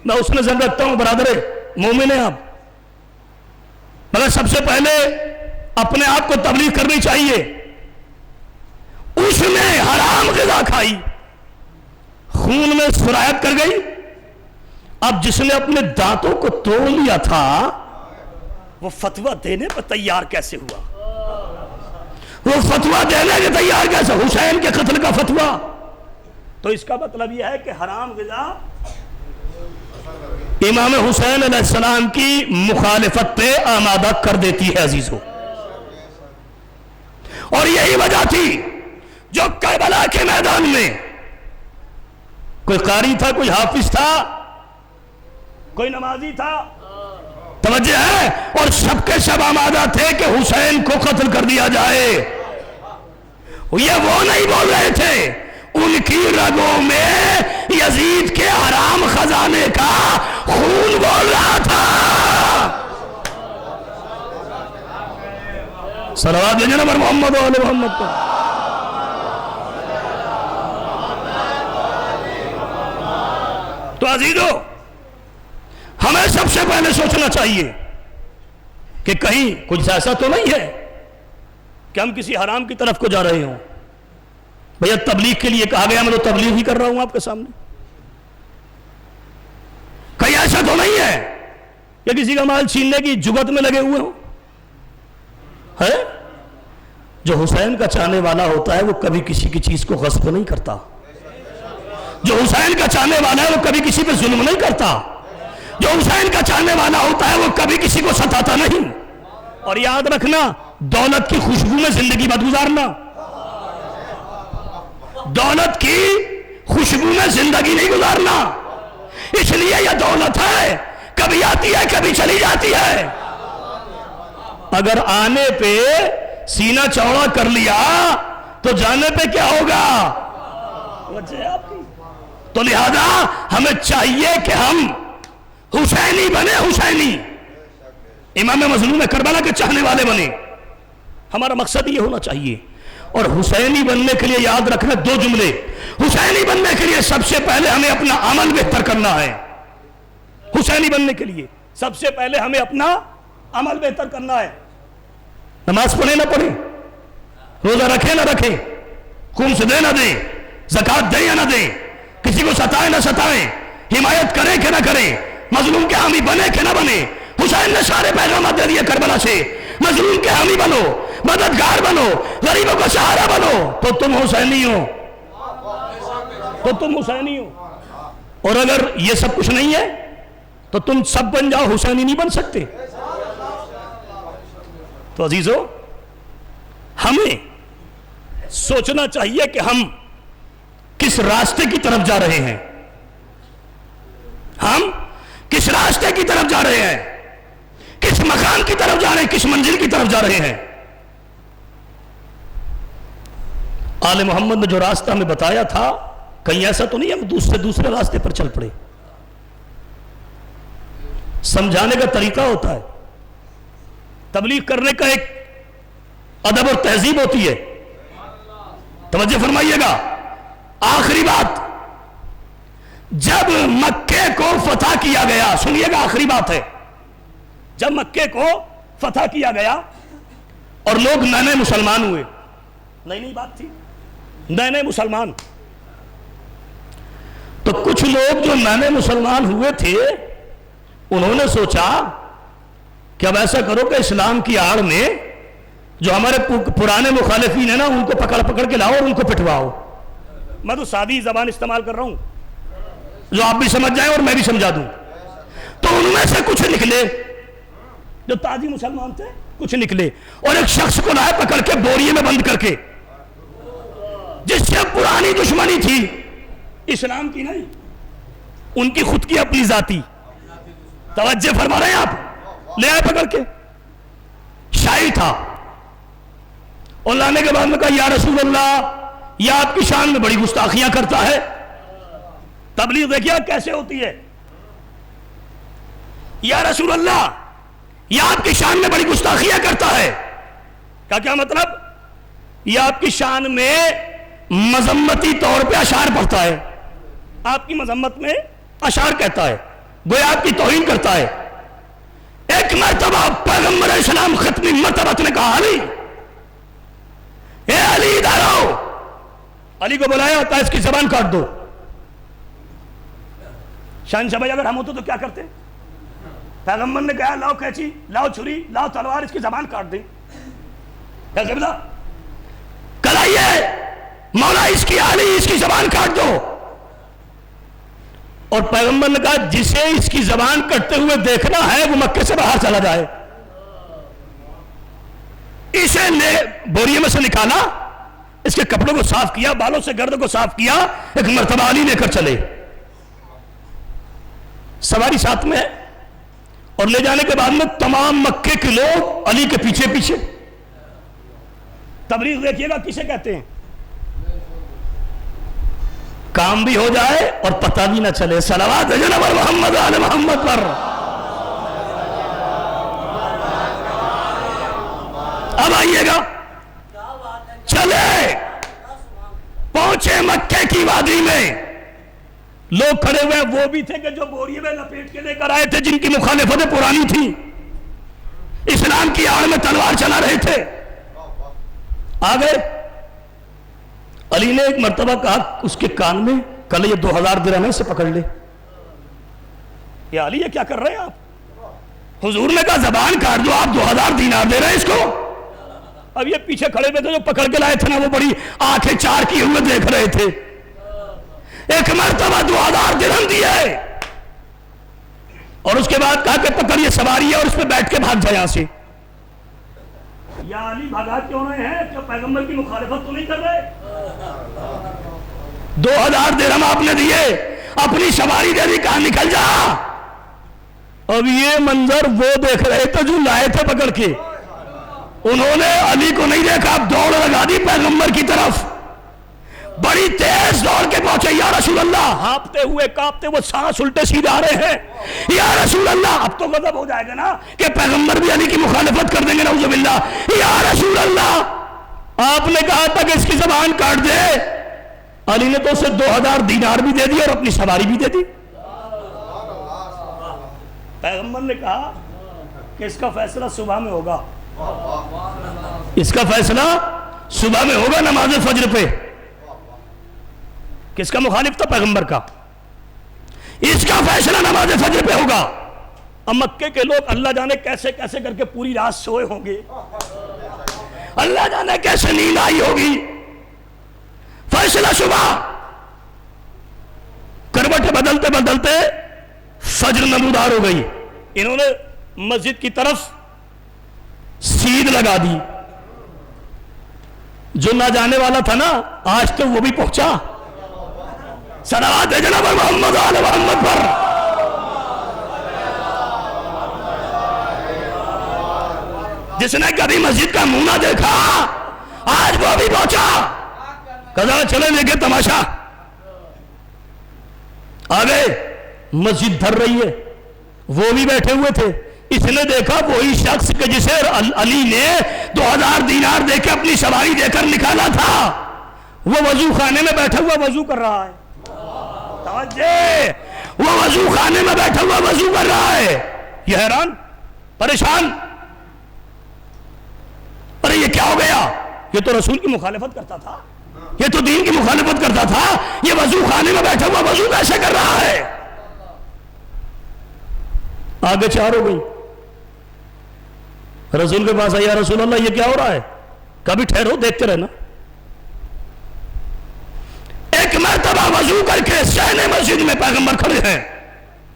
میں اس نظر رکھتا ہوں. برادر مومن ہیں آپ, مگر سب سے پہلے اپنے آپ کو تبلیغ کرنی چاہیے. اس نے حرام غذا کھائی, خون میں سرایت کر گئی. اب جس نے اپنے دانتوں کو توڑ لیا تھا وہ فتویٰ دینے پر تیار کیسے ہوا؟ وہ فتویٰ دینے کے تیار کیسے؟ حسین کے قتل کا فتویٰ. تو اس کا مطلب یہ ہے کہ حرام غذا امام حسین علیہ السلام کی مخالفت پہ آمادہ کر دیتی ہے عزیزو. اور یہی وجہ تھی جو کربلا کے میدان میں کوئی قاری تھا, کوئی حافظ تھا, کوئی نمازی تھا, توجہ ہے, اور سب کے سب آمادہ تھے کہ حسین کو قتل کر دیا جائے. یہ وہ نہیں بول رہے تھے, ان کی رگوں میں یزید کے حرام خزانے کا خون بول رہا تھا. صلوات بھیجنا پر محمد و آل محمد کو. تو عزیزو ہمیں سب سے پہلے سوچنا چاہیے کہ کہیں کچھ ایسا تو نہیں ہے کہ ہم کسی حرام کی طرف کو جا رہے ہوں. بھیا تبلیغ کے لیے کہا گیا، میں تو تبلیغ ہی کر رہا ہوں آپ کے سامنے. کہیں ایسا تو نہیں ہے کہ کسی کا مال چھیننے کی جگت میں لگے ہوئے ہوں. ہے جو حسین کا چاہنے والا ہوتا ہے وہ کبھی کسی کی چیز کو غصب نہیں کرتا. جو حسین کا چاہنے والا ہے وہ کبھی کسی پہ ظلم نہیں کرتا. جو حسین کا چاہنے والا ہوتا ہے وہ کبھی کسی کو ستاتا نہیں. اور یاد رکھنا، دولت کی خوشبو میں زندگی مت گزارنا. دولت کی خوشبو میں زندگی نہیں گزارنا. اس لیے یہ دولت ہے، کبھی آتی ہے کبھی چلی جاتی ہے. اگر آنے پہ سینہ چوڑا کر لیا تو جانے پہ کیا ہوگا؟ تو لہذا ہمیں چاہیے کہ ہم حسینی بنے. حسینی امام مظلوم کربلا کے چاہنے والے بنے. ہمارا مقصد یہ ہونا چاہیے. اور حسینی بننے کے لیے یاد رکھنا دو جملے. حسینی بننے کے لیے سب سے پہلے ہمیں اپنا عمل بہتر کرنا ہے. حسینی بننے کے لیے سب سے پہلے ہمیں اپنا عمل بہتر کرنا ہے. نماز پڑھے نہ پڑھے، روزہ رکھے نہ رکھے، خمس دے نہ دے، زکوٰۃ دے یا نہ دے، کسی کو ستائے نہ ستائے، حمایت کرے کہ نہ کرے، مظلوم کے حامی بنے کہ نہ بنے. حسین نے سارے پیغامات دے دیے کربلا سے. مظلوم کے حامی بنو، مددگار بنو، غریبوں کا سہارا بنو، تو تم حسینی ہو. تو تم حسینی ہو. اور اگر یہ سب کچھ نہیں ہے تو تم سب بن جاؤ، حسینی نہیں بن سکتے. تو عزیزو، ہمیں سوچنا چاہیے کہ ہم کس راستے کی طرف جا رہے ہیں. ہم کس راستے کی طرف جا رہے ہیں، کس مقام کی طرف جا رہے ہیں، کس منزل کی طرف جا رہے ہیں. آل محمد نے جو راستہ ہمیں بتایا تھا، کہیں ایسا تو نہیں ہم دوسرے راستے پر چل پڑے. سمجھانے کا طریقہ ہوتا ہے. تبلیغ کرنے کا ایک ادب اور تہذیب ہوتی ہے. توجہ فرمائیے گا. آخری بات، جب مکے کو فتح کیا گیا، سنیے گا آخری بات ہے، جب مکے کو فتح کیا گیا اور لوگ نئے نئے مسلمان ہوئے، نئی بات تھی، نئے نئے مسلمان، تو کچھ لوگ جو نئے نئے مسلمان ہوئے تھے انہوں نے سوچا کہ اب ایسا کرو کہ اسلام کی آڑ میں جو ہمارے پرانے مخالفین ہیں نا ان کو پکڑ کے لاؤ اور ان کو پٹواؤ. میں تو سادی زبان استعمال کر رہا ہوں جو آپ بھی سمجھ جائیں اور میں بھی سمجھا دوں. تو ان میں سے کچھ نکلے جو تازی مسلمان تھے، کچھ نکلے اور ایک شخص کو لائے پکڑ کے بوریے میں بند کر کے، جس سے پرانی دشمنی تھی، اسلام کی نہیں، ان کی خود کی اپنی ذاتی. توجہ فرما رہے ہیں آپ؟ لے آئے پکڑ کے. شاعر تھا اور لانے کے بعد میں کہا یا رسول اللہ، یہ آپ کی شان میں بڑی گستاخیاں کرتا ہے. تبلیغ دیکھیے کیسے ہوتی ہے. یا رسول اللہ، یہ آپ کی شان میں بڑی گستاخیاں کرتا ہے. کیا مطلب؟ یہ آپ کی شان میں مذمتی طور پہ اشعار پڑھتا ہے، آپ کی مذمت میں اشعار کہتا ہے، گویا آپ کی توہین کرتا ہے. ایک مرتبہ پیغمبر اسلام ختمی مرتبہ نے کہا علی، اے علی ادھر آؤ. علی کو بلایا، کہا اس کی زبان کاٹ دو. شہنشاہ بھائی اگر ہم ہوتے تو کیا کرتے؟ پیغمبر نے کہا لاؤ قینچی، لاؤ چھری، لاؤ تلوار، اس کی زبان کاٹ دیں. کل آئیے مولا اس کی علی، اس کی زبان کاٹ دو. اور پیغمبر نے کہا جسے اس کی زبان کٹتے ہوئے دیکھنا ہے وہ مکے سے باہر چلا جائے. اسے نے بوریے میں سے نکالا، اس کے کپڑوں کو صاف کیا، بالوں سے گرد کو صاف کیا، ایک مرتبہ علی لے کر چلے. سواری ساتھ میں ہے اور لے جانے کے بعد میں تمام مکے کے لوگ علی کے پیچھے پیچھے. تبلیغ دیکھیے گا کسے کہتے ہیں؟ کام بھی ہو جائے اور پتہ بھی نہ چلے. صلوات جناب محمد آل محمد پر. اب آئیے گا، چلے پہنچے مکے کی وادی میں. لوگ کھڑے ہوئے وہ بھی تھے کہ جو بوریے میں لپیٹ کے لے کر آئے تھے، جن کی مخالفتیں پرانی تھی، اسلام کی آڑ میں تلوار چلا رہے تھے. آ گئے علی نے ایک مرتبہ کہا اس کے کان میں، کل یہ 2000 درہم ہے، اسے پکڑ لے. یا علی یہ کیا کر رہے ہیں آپ؟ حضور نے کہا زبان کاٹ دو، آپ 2000 دینار دے رہے ہیں اس کو. اب یہ پیچھے کھڑے ہوئے تھے جو پکڑ کے لائے تھے نا، وہ بڑی آنکھیں چار کیے ہوئے دیکھ رہے تھے. ایک مرتبہ 2000 درہم دیے اور اس کے بعد کہا کہ پکڑ یہ سواری ہے اور اس پہ بیٹھ کے بھاگ جائے یہاں سے. یا علی بھگا کیوں رہے ہیں؟ کیا پیغمبر کی مخالفت تو نہیں کر رہے؟ 2000 درہم آپ نے دیے، اپنی سواری دے دی، کہاں نکل جا. اب یہ منظر وہ دیکھ رہے تھے جو لائے تھے پکڑ کے. انہوں نے علی کو نہیں دیکھا، اب دوڑ لگا دی پیغمبر کی طرف. بڑی تیز دوڑ کے پہنچے. یا رسول اللہ، ہانپتے ہوئے کانپتے وہ سانس الٹے سیدھے آ رہے ہیں. یا رسول اللہ، اب تو غضب ہو جائے گا نا کہ پیغمبر بھی علی کی مخالفت کر دیں گے، نعوذ باللہ. یا رسول اللہ، آپ نے کہا تھا کہ اس کی زبان کاٹ دے. علی نے تو اسے 2000 دینار بھی دے دی اور اپنی سواری بھی دے دی. پیغمبر نے کہا کہ اس کا فیصلہ صبح میں ہوگا، اس کا فیصلہ صبح میں ہوگا نماز فجر پہ. کس کا مخالف تھا؟ پیغمبر کا. اس کا فیصلہ نماز فجر پہ ہوگا. اب مکے کے لوگ اللہ جانے کیسے کیسے کر کے پوری رات سوئے ہوں گے، اللہ جانے کیسے نیند آئی ہوگی. فیصلہ صبح. کروٹیں بدلتے بدلتے فجر نمودار ہو گئی. انہوں نے مسجد کی طرف سیدھ لگا دی. جو نہ جانے والا تھا نا، آج تو وہ بھی پہنچا. صلوات ہے جناب محمد آل محمد پر. جس نے کبھی مسجد کا منہ نہ دیکھا، آج وہ بھی پہنچا. کہا چلے لے کے تماشا. آگے مسجد بھر رہی ہے، وہ بھی بیٹھے ہوئے تھے. اس نے دیکھا وہی شخص کہ جسے علی نے 2000 دینار دے کے اپنی سواری دے کر نکالا تھا، وہ وضو خانے میں بیٹھا ہوا وضو کر رہا ہے. وہ وضو خانے میں بیٹھا ہوا وضو کر رہا ہے. یہ حیران پریشان، ارے یہ کیا ہو گیا؟ یہ تو رسول کی مخالفت کرتا تھا، یہ تو دین کی مخالفت کرتا تھا، یہ وضو خانے میں بیٹھا ہوا وضو کیسے کر رہا ہے؟ آگے 4 ہو گئی. رسول کے پاس آیا، رسول اللہ یہ کیا ہو رہا ہے؟ کبھی ٹھہرو دیکھتے رہنا. ایک مرتبہ وضو کر کے صحن مسجد میں پیغمبر کھڑے ہیں،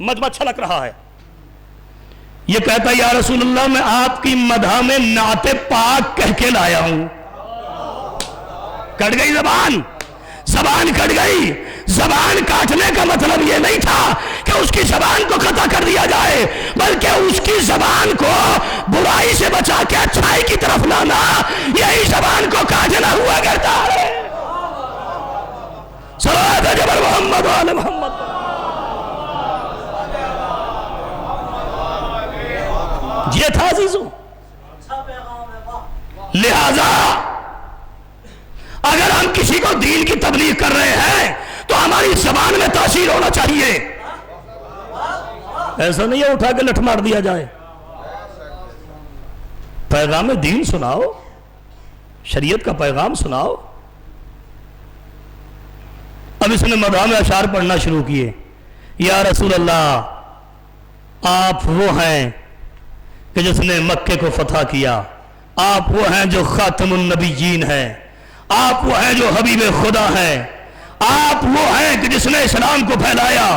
مجمع چھلک رہا ہے. یہ کہتا ہے یا رسول اللہ میں آپ کی مدح میں نعت پاک کہہ کے لایا ہوں. کٹ گئی زبان، زبان کٹ گئی. زبان کاٹنے کا مطلب یہ نہیں تھا کہ اس کی زبان کو قطع کر دیا جائے، بلکہ اس کی زبان کو برائی سے بچا کے اچھائی کی طرف لانا، یہی زبان کو کاٹنا ہوا کرتا ہے. صلوات ہے جبر محمد آل محمد. یہ تھا عزیزوں. لہذا اگر ہم کسی کو دین کی تبلیغ کر رہے ہیں تو ہماری زبان میں تاثیر ہونا چاہیے. ایسا نہیں ہے اٹھا کے لٹھ مار دیا جائے. پیغام دین سناؤ، شریعت کا پیغام سناؤ. اب اس نے مدح میں اشعار پڑھنا شروع کیے. یا رسول اللہ، آپ وہ ہیں کہ جس نے مکے کو فتح کیا، آپ وہ ہیں جو خاتم النبیین ہیں، آپ وہ ہیں جو حبیب خدا ہیں، آپ وہ ہیں کہ جس نے اسلام کو پھیلایا،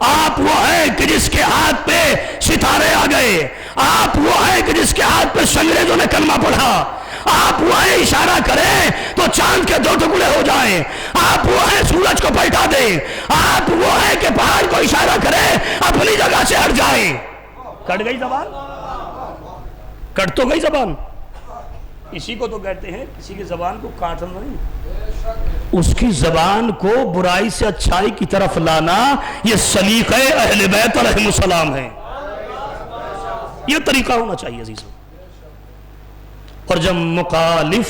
آپ وہ ہیں کہ جس کے ہاتھ پہ ستارے آ گئے، آپ وہ ہیں کہ جس کے ہاتھ پہ انگریزوں نے کلمہ پڑھا، آپ وہ ہیں اشارہ کریں تو چاند کے 2 ٹکڑے ہو جائیں، آپ وہ ہیں سورج کو پلٹا دیں، آپ وہ ہیں کہ پہاڑ کو اشارہ کریں اپنی جگہ سے ہٹ جائیں. کٹ گئی زبان، کٹ تو گئی زبان. اسی کو تو کہتے ہیں کسی کی زبان کو کاٹنا نہیں، اس کی زبان کو برائی سے اچھائی کی طرف لانا. یہ سلیقہ اہل بیت علیہم السلام ہے، یہ طریقہ ہونا چاہیے عزیزوں. اور جب مخالف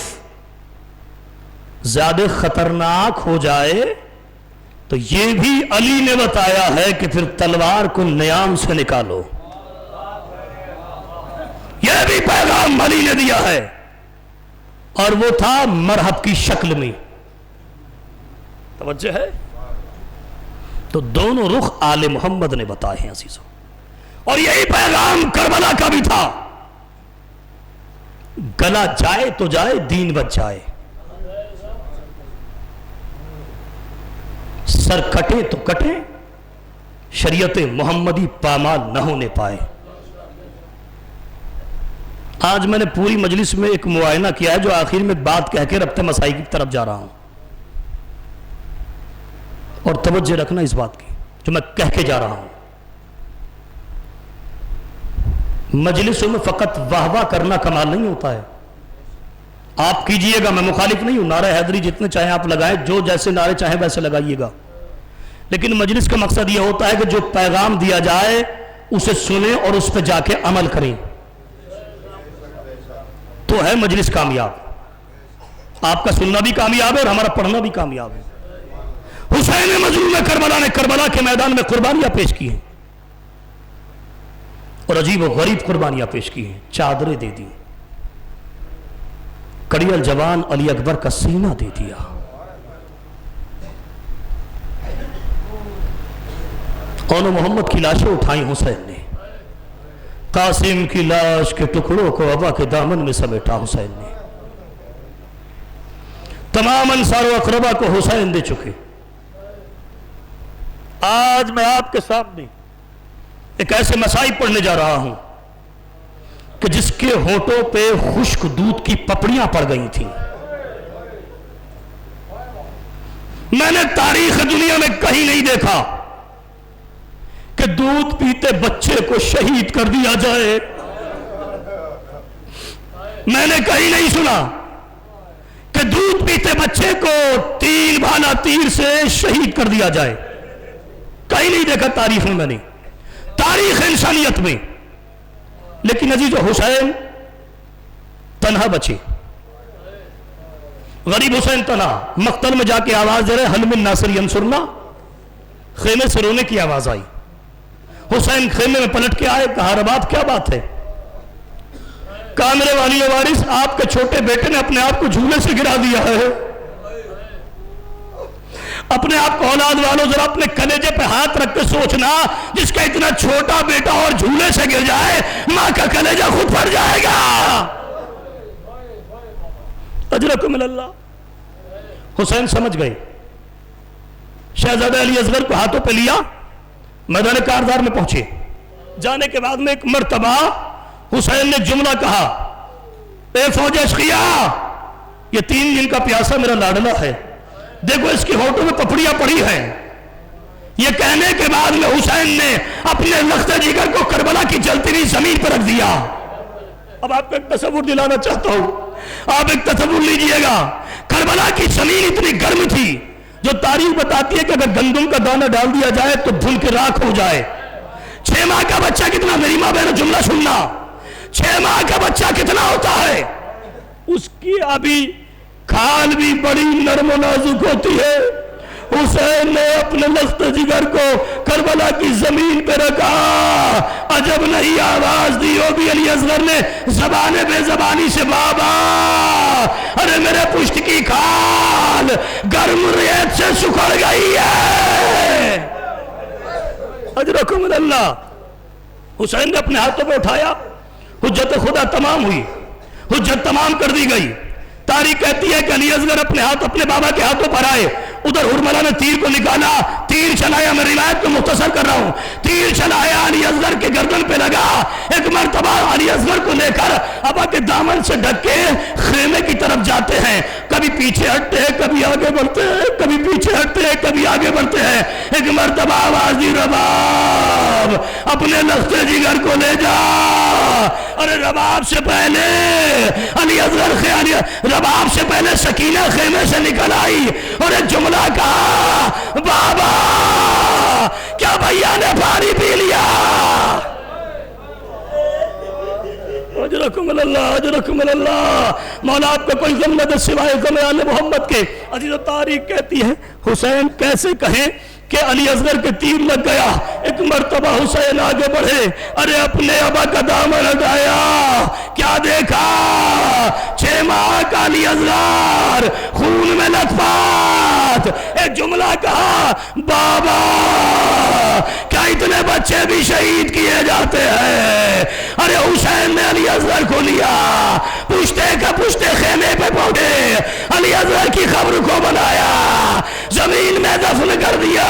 زیادہ خطرناک ہو جائے تو یہ بھی علی نے بتایا ہے کہ پھر تلوار کو نیام سے نکالو. یہ بھی پیغام علی نے دیا ہے، اور وہ تھا مرحب کی شکل میں. توجہ ہے؟ تو دونوں رخ آل محمد نے بتائے ہیں عزیزوں، اور یہی پیغام کربلا کا بھی تھا، گلا جائے تو جائے، دین بچ جائے، سر کٹے تو کٹے، شریعت محمدی پامال نہ ہونے پائے۔ آج میں نے پوری مجلس میں ایک معائنہ کیا ہے جو آخر میں بات کہہ کے ربط مسائی کی طرف جا رہا ہوں، اور توجہ رکھنا اس بات کی جو میں کہہ کے جا رہا ہوں۔ مجلسوں میں فقط واہ واہ کرنا کمال نہیں ہوتا ہے، آپ کیجئے گا، میں مخالف نہیں ہوں، نعرہ حیدری جتنے چاہیں آپ لگائیں، جو جیسے نعرے چاہیں ویسے لگائیے گا، لیکن مجلس کا مقصد یہ ہوتا ہے کہ جو پیغام دیا جائے اسے سنیں اور اس پہ جا کے عمل کریں، تو ہے مجلس کامیاب۔ آپ کا سننا بھی کامیاب ہے اور ہمارا پڑھنا بھی کامیاب ہے۔ حسین مظلوم کربلا نے کربلا کے میدان میں قربانیاں پیش کی ہیں، اور عجیب و غریب قربانیاں پیش کی ہیں، چادریں دے دی، کڑیل جوان علی اکبر کا سینہ دے دیا، اون محمد کی لاشیں اٹھائیں حسین نے، قاسم کی لاش کے ٹکڑوں کو ابا کے دامن میں سمیٹا حسین نے، تمام انصار و اقربا کو حسین دے چکے۔ آج میں آپ کے سامنے ایک ایسے مسائل پڑھنے جا رہا ہوں کہ جس کے ہونٹوں پہ خشک دودھ کی پپڑیاں پڑ گئی تھیں۔ میں نے تاریخ دنیا میں کہیں نہیں دیکھا کہ دودھ پیتے بچے کو شہید کر دیا جائے، میں نے کہیں نہیں سنا کہ دودھ پیتے بچے کو تیر بھالا تیر سے شہید کر دیا جائے، کہیں نہیں دیکھا تاریخ میں، میں نے تاریخ انسانیت میں۔ لیکن عزیز و حسین تنہا بچے، غریب حسین تنہا، مقتل میں جا کے آواز دے رہے حل من ناصر ینصرنا، خیمے سے رونے کی آواز آئی، حسین خیمے میں پلٹ کے آئے، کہا رباب کیا بات ہے؟ کہا میرے والی وارث آپ کے چھوٹے بیٹے نے اپنے آپ کو جھولے سے گرا دیا ہے۔ اپنے آپ کو اولاد والوں ذرا اپنے کلیجے پہ ہاتھ رکھ کے سوچنا، جس کا اتنا چھوٹا بیٹا اور جھولے سے گر جائے، ماں کا کلیجہ خود پھٹ جائے گا۔ اجرکم اللہ۔ حسین سمجھ گئے، شہزادہ علی اصغر کو ہاتھوں پہ لیا، میدان کاردار میں پہنچے، جانے کے بعد میں ایک مرتبہ حسین نے جملہ کہا، اے فوج اشقیاء، یہ 3 دن کا پیاسا میرا لاڈلا ہے، دیکھو اس کی ہونٹوں میں پپڑیاں پڑی ہیں۔ یہ کہنے کے بعد میں حسین نے اپنے لخت جگر کو کربلا کی جلتی ہوئی زمین پر رکھ دیا۔ اب آپ کو ایک تصور دلانا چاہتا ہوں، آپ ایک تصور لیجئے گا، کربلا کی زمین اتنی گرم تھی، جو تاریخ بتاتی ہے کہ اگر گندم کا دانہ ڈال دیا جائے تو بھن کے راکھ ہو جائے۔ 6 ماہ کا بچہ کتنا، میری ماں بہن جملہ سننا، 6 ماہ کا بچہ کتنا ہوتا ہے، اس کی ابھی کھال بھی بڑی نرم و نازک ہوتی ہے۔ حسین نے اپنے لخت جگر کو کربلا کی زمین پہ رکھا، عجب نہیں آواز دی ہوگی علی اصغر نے زبان بے زبانی سے، بابا ارے میرے پشت کی کھال گرم ریت سے سکھڑ گئی ہے۔ اجرکم اللہ۔ حسین نے اپنے ہاتھوں پہ اٹھایا، حجت خدا تمام ہوئی، حجت تمام کر دی گئی۔ تاریخ کہتی ہے کہ علی اصغر اپنے ہاتھ اپنے بابا کے ہاتھوں پر آئے، ادھر حرملہ نے تیر کو نکالا، تیر چلایا، میں روایت کو مختصر کر رہا ہوں، تیر چلایا علی اصغر کے گردن پہ لگا، ایک مرتبہ علی اصغر کو لے کر ابا کے دامن سے ڈھک کے خیمے کی طرف جاتے ہیں، کبھی پیچھے ہٹتے ہیں، کبھی آگے بڑھتے ہیں، کبھی پیچھے ہٹتے ہیں، کبھی آگے بڑھتے ہیں۔ ایک مرتبہ آواز دی، رباب اپنے لخت جگر کو لے جا۔ ارے رباب سے پہلے علی اصغر رباب سے پہلے سکینہ خیمے سے نکل آئی اور ایک جملہ کہا، بابا کیا بھیا نے پانی پی لیا؟ اجرکم اللہ، اجرکم اللہ۔ مولا آپ کو کوئی غم نہ دے سوائے غم آل محمد کے۔ عزیز و تاریخ کہتی ہے حسین کیسے کہیں کہ علی اصغر کے تیر لگ گیا. ایک مرتبہ حسین آگے بڑھے, ارے اپنے ابا کا دامن ہٹایا, کیا دیکھا, 6 ماہ کا علی اصغر خون میں لت پات. ایک جملہ کہا, بابا کیا اتنے بچے بھی شہید کیے جاتے ہیں؟ ارے حسین نے علی اصغر کو لیا, پشتے کا پشتے خیمے پہ پہنچے, علی اصغر کی قبر کو بنایا, زمین میں دفن کر دیا,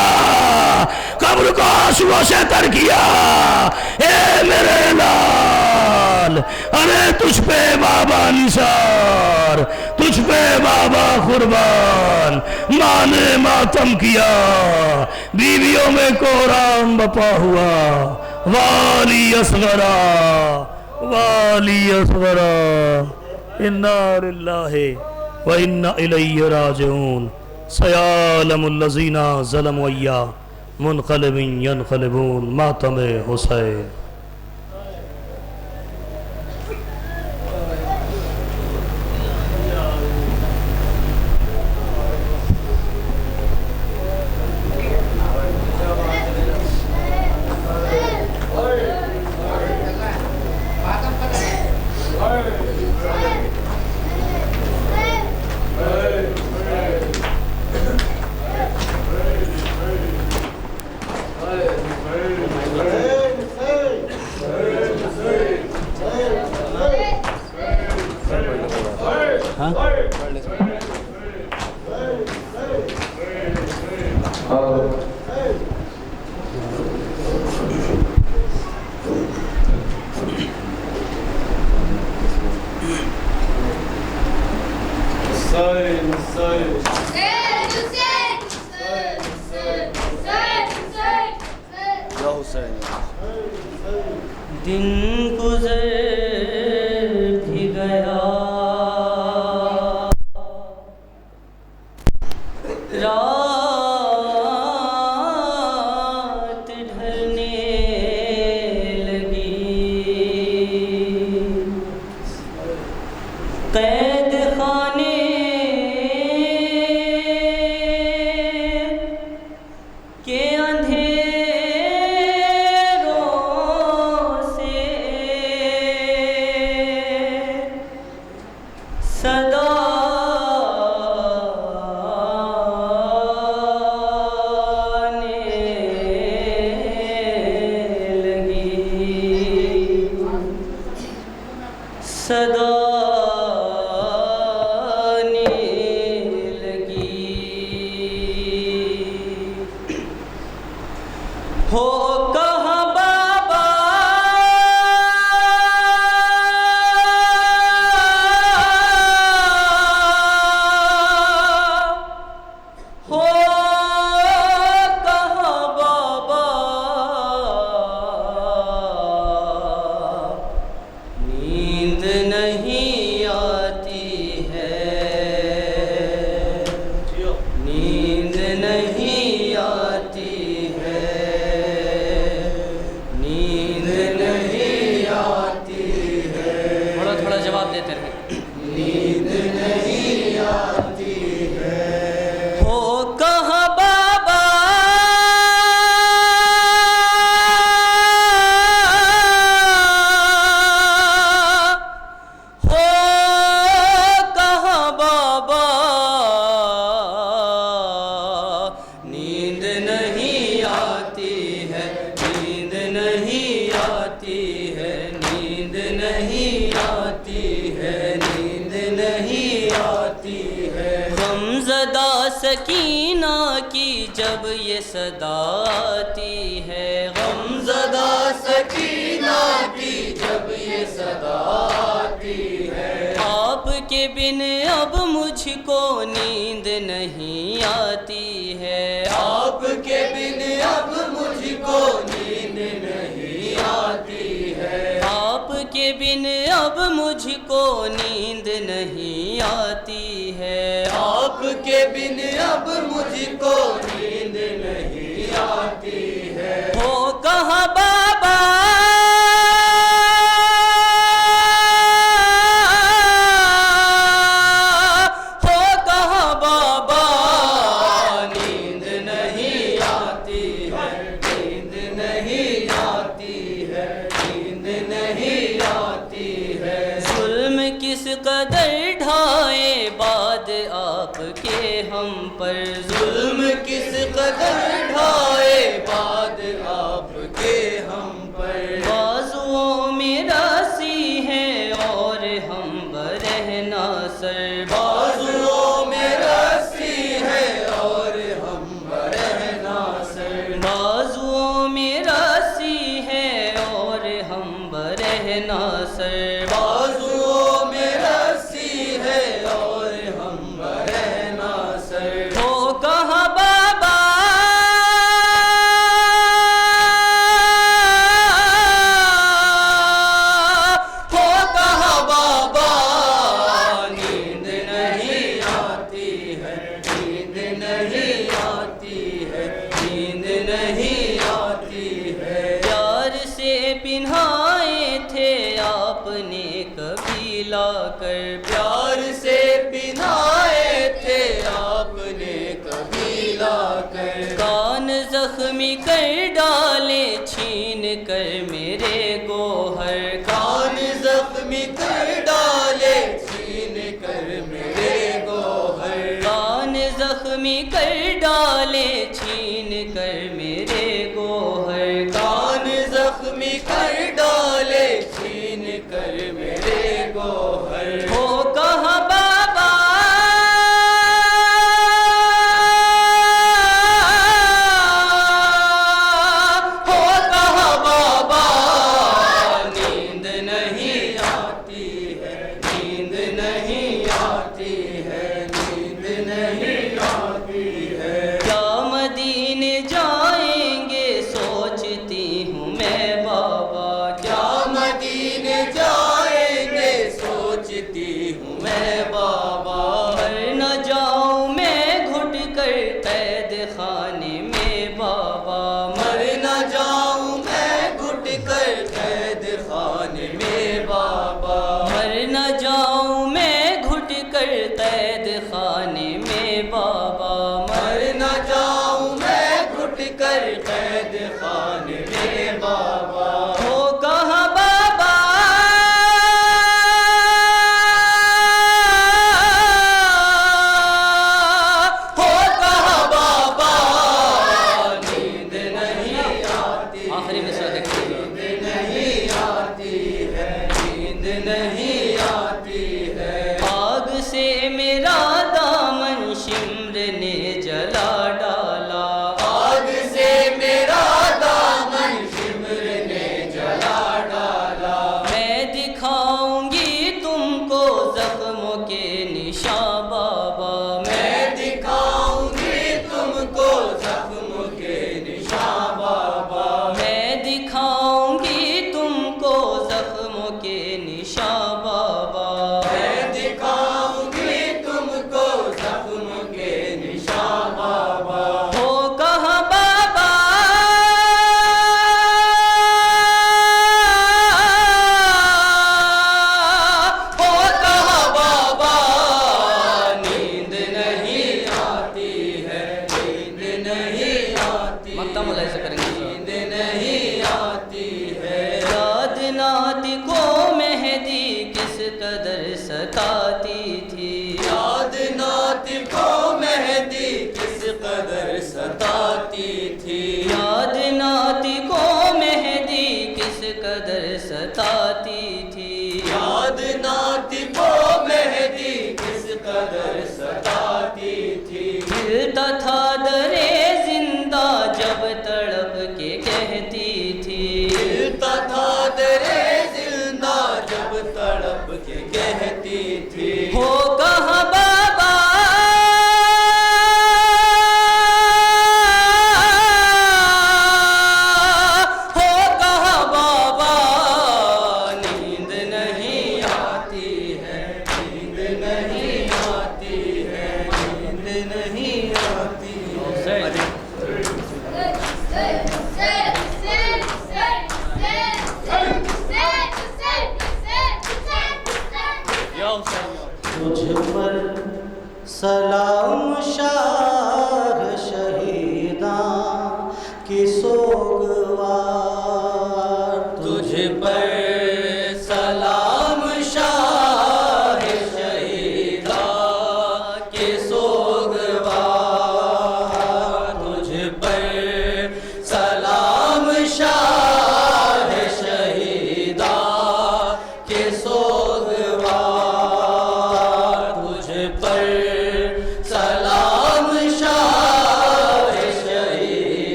قبر کو آنسوؤں سے تر کیا. اے میرے لال, ارے تجھ پہ بابا نثار, تجھ پہ بابا قربان, ماں نے ماتم کیا, بیویوں میں کوہرام بپا ہوا, والی اصغرا, والی اصغرا, انا للہ و انا الیہ راجعون. سیعلم الذین ظلموا ای منقلب ینقلبون. ماتم حسین. دن گزر بھی گیا, رات ڈھلنے لگی, قید خانے کے سکینہ کی جب یہ صدا آتی ہے, غمزدہ سکینہ کی جب یہ صدا آتی ہے, آپ کے بن اب مجھ کو نیند نہیں آتی ہے, آپ کے بن اب مجھ کو نیند نہیں آتی ہے, آپ کے بن اب مجھ کو نیند نہیں آتی ہے, آپ کے بن اب مجھ کو نیند نہیں آتی ہے. ہو کہاں بابا ہو کہاں بابا, نیند نہیں آتی قدر ڈھائے باد آپ کے ہم پر، بازوؤں میں راسی ہے اور ہم برہنا سر، بازوؤں میں راسی ہے اور ہم برہنا سر، بازوؤں میں راسی ہے اور ہم برہنا سر، بازوؤں میں راسی ہے اور ہم برہنا سر، ہو کہاں بابا ہو کہاں بابا، نیند نہیں آتی ہے، نیند نہیں آتی ہے، نیند نہیں آتی ہے، پیار سے پنہائے تھے آپ نے کبھی لا کر، پیار سے پنہائے تھے آپ نے کبھی لا کر، کان زخمی کر ڈالے چھین کر میرے گوہر، کان زخمی کر ڈالے چھین کر میرے گوہر، کان زخمی کر ڈالے چھین کر میرے گوہر، کان زخمی کر ڈالے چھین کر میرے گوہر، ہو کہاں بابا ہو کہاں بابا، نیند نہیں آتی ہے، نیند نہیں آتی ہے، نیند نہیں آتی ہے، کیا مدینے جائیں گے سوچتی ہوں میں بابا، کیا مدینے جائیں گے سوچتی ہوں میں بابا، مر نہ جاؤں میں گھٹ کر قید خانے میں بابا، مر نہ جاؤں میں گھٹ کر قید خانے میں بابا، مر نہ جاؤں میں گھٹ کر قید خانے میں بابا، مر نہ جاؤں میں گھٹ کر قید خانے میں بابا، ہو کہاں بابا ہو کہاں بابا، نیند نہیں آتی، آخری مصرع دیکھیں، نیند نہیں آتی ہے، نیند نہیں آتی ہے، آگ سے میرا دامن شمر نے جلا ڈالا، آگ سے میرا دامن شمر نے جلا ڈالا، میں دکھاؤں گی تم کو زخموں کے نشاں بابا، میں دکھاؤں گی تم کو زخموں کے نشاں بابا، میں دکھاؤں گی تم کو زخموں کے نشاں بابا، میں دکھاؤں گی تم کو زخموں کے نشاں بابا، ہو کہاں بابا ہو کہاں بابا، نیند نہیں آتی ہے، نیند نہیں آتی، مکتب ملائے سے کریں گے، نیند نہیں آتی ہے، یاد نات کو مہدی کس قدر ستاتی تھی، یاد نات کو مہدی کس قدر ستاتی تھی، یاد نات کو مہدی کس قدر ستاتی تھی، یاد نات کو مہدی کس قدر ستاتی تھی، ہلتا تھا درے زندہ جب تڑپ کے کہتی تھی، ہلتا تھا درے زندہ جب تڑپ کے کہتی تھی، ہو کہاں بابا ہو کہاں بابا، نیند نہیں آتی ہے، نیند نہیں آتی ہے،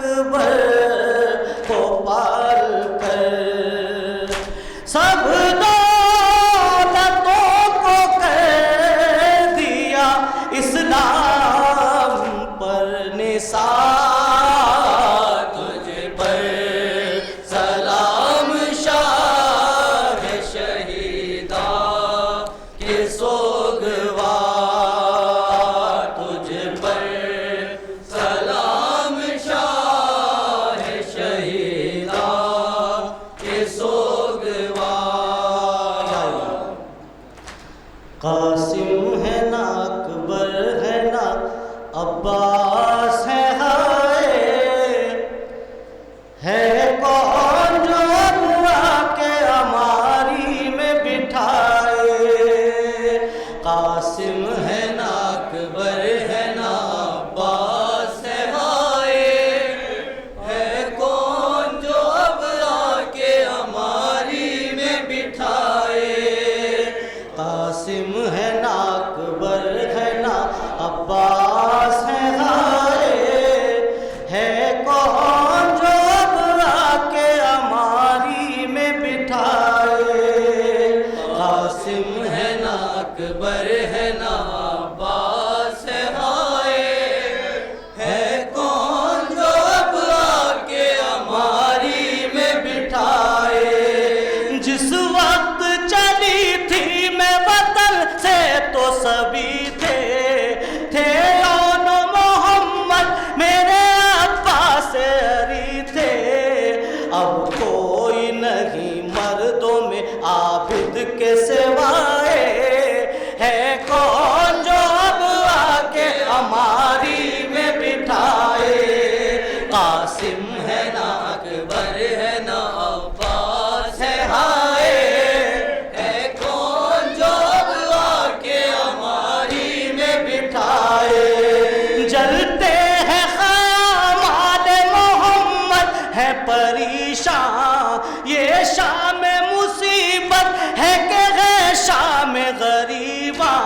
اکبر کو پال کر سب دولتوں کو کر دیا اسلام پر نثار تجھ پر سلام شاہ شہیداں کے سوگوار تجھ پر سلام شاہ شہیداں کے سوگوار قاسم ہے نا اکبر ہے نا عباس ہے کون جو ہوا کہ ہماری میں بٹھائے قاسم ہے نا اکبر ہے نا عباس ہے کون جو اب آ کے ہماری میں بٹھائے قاسم ہے نا اکبر ہے نا عباس ہے کون جو اب آ کے ہماری میں بٹھائے قاسم ہے نا اکبر ہے نا عباس ہے کون جو اب آ کے ہماری میں بٹھائے جس وقت چلی تھی میں وطن سے تو سبھی تھے یون محمد میرے عباس عری تھے اب کوئی نہیں مردوں میں عابد کے سوائے ہے کون جو اب آ کے ہماری میں بٹھائے قاسم ہے نا اکبر ہے نا عباس ہے کون جو اب آ کے ہماری میں بٹھائے جلتے ہیں خیامات محمد ہے پریشان یہ شام مصیبت ہے کہ ہے شام غریباں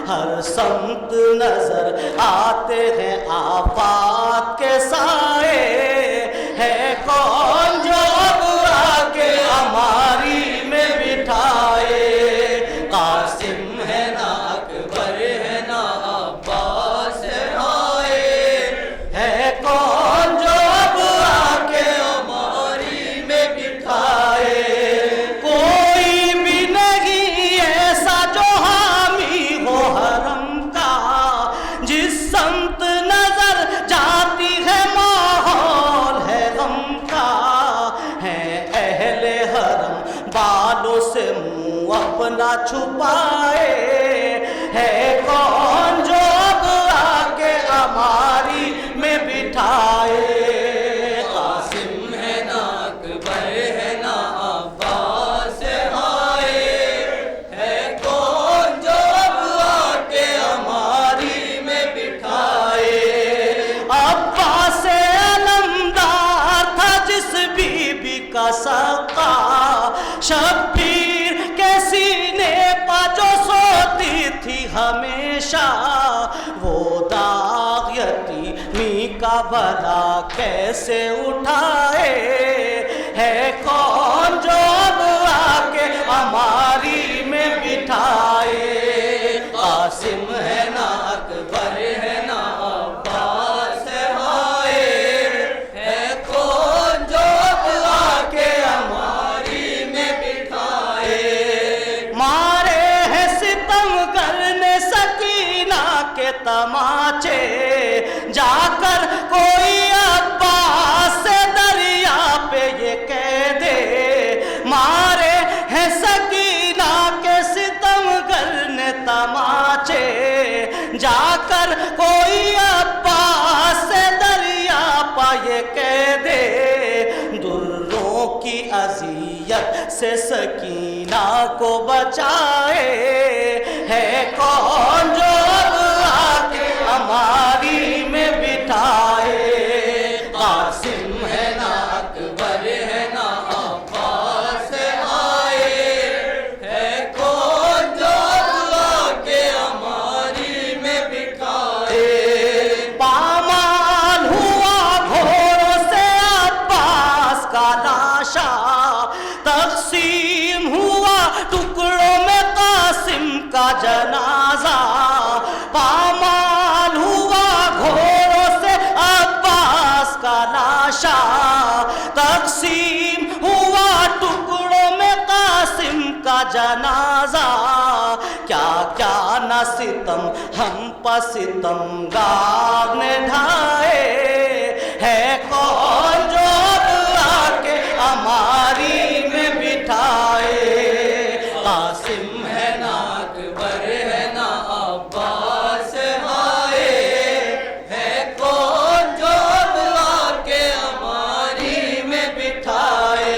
ہر سمت نظر آتے ہیں آفات کے سائے ہے کون جو اب آ کے ہماری میں بٹھائے قاسم ہے نا اکبر ہے نا عباس ہے کون جو اب آ کے ہماری میں بٹھائے کوئی بھی نہیں ایسا جو حامی ہو حرم کا جس سمت نظر جاتی ہے ماحول ہے غم کا ہے اہل حرم بالوں سے منہ اپنا چھپائے ہے کون جو اب آ کے ہماری میں بٹھائے قاسم ہے نا اکبر ہے نا عباس ہے کون جو اب آ کے ہماری میں بٹھائے عباس علمدار تھا جس بی بی کا سقا شبیر کے سینے پا جو سوتی تھی ہمیشہ وہ داغ یتیمی کا بھلا کیسے اٹھائے ہے کون جو اب آ کے ہماری میں بٹھائے قاسم ہے نا اکبر ہے نا عباس ہے کون جو اب آ کے ہماری میں بٹھائے مارے ہیں ستم گر نے سکینہ کے تماچے جا کر کوئی عباس سے دریا پہ یہ کہہ دے مارے ہیں سکینہ کے ستم گر نے تماچے جا کر کوئی عباس سے دریا پہ یہ کہہ دے دروں کی اذیت سے سکینہ کو بچائے ہے کون جو اب آ کے ہماری میں بٹھائے قاسم ہے نا اکبر ہے نا عباس ہے کون جو اب آ کے ہماری میں بٹھائے پامال ہوا گھوڑوں جنازہ، پامال ہوا گھوڑوں سے عباس کا لاشا، تقسیم ہوا ٹکڑوں میں قاسم کا جنازہ، کیا کیا نہ ستم ہم پہ ستمگار نے ڈھائے، ہے کون جو اب آ کے ہماری میں بٹھائے، قاسم ہے نہ اکبر ہے نہ عباس ہائے، ہے کون جو اب آ کے ہماری میں بٹھائے،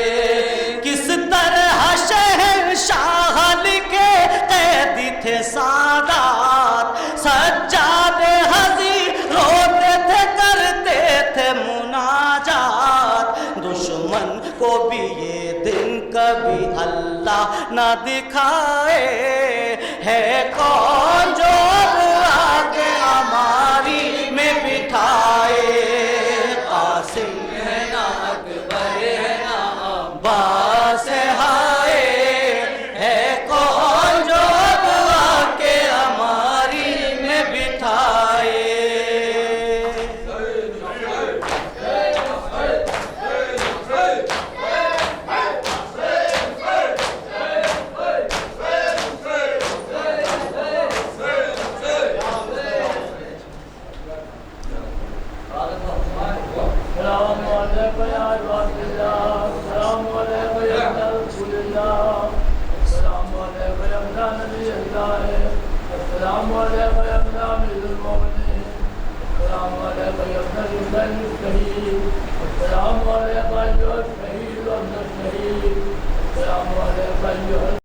کس طرح شہنشاہ لکھے قیدی تھے سادات، سجاد حزین روتے تھے کرتے تھے مناجات، دشمن کو بھی یہ دن کبھی اللہ نہ دکھائے، ہے کون جو اب آگے ہماری میں بٹھائے، قاسم ہے نہ اکبر ہے نہ عباس ہائے، ہے کون جو اب آگے ہماری میں بٹھائے۔ السلام علیکم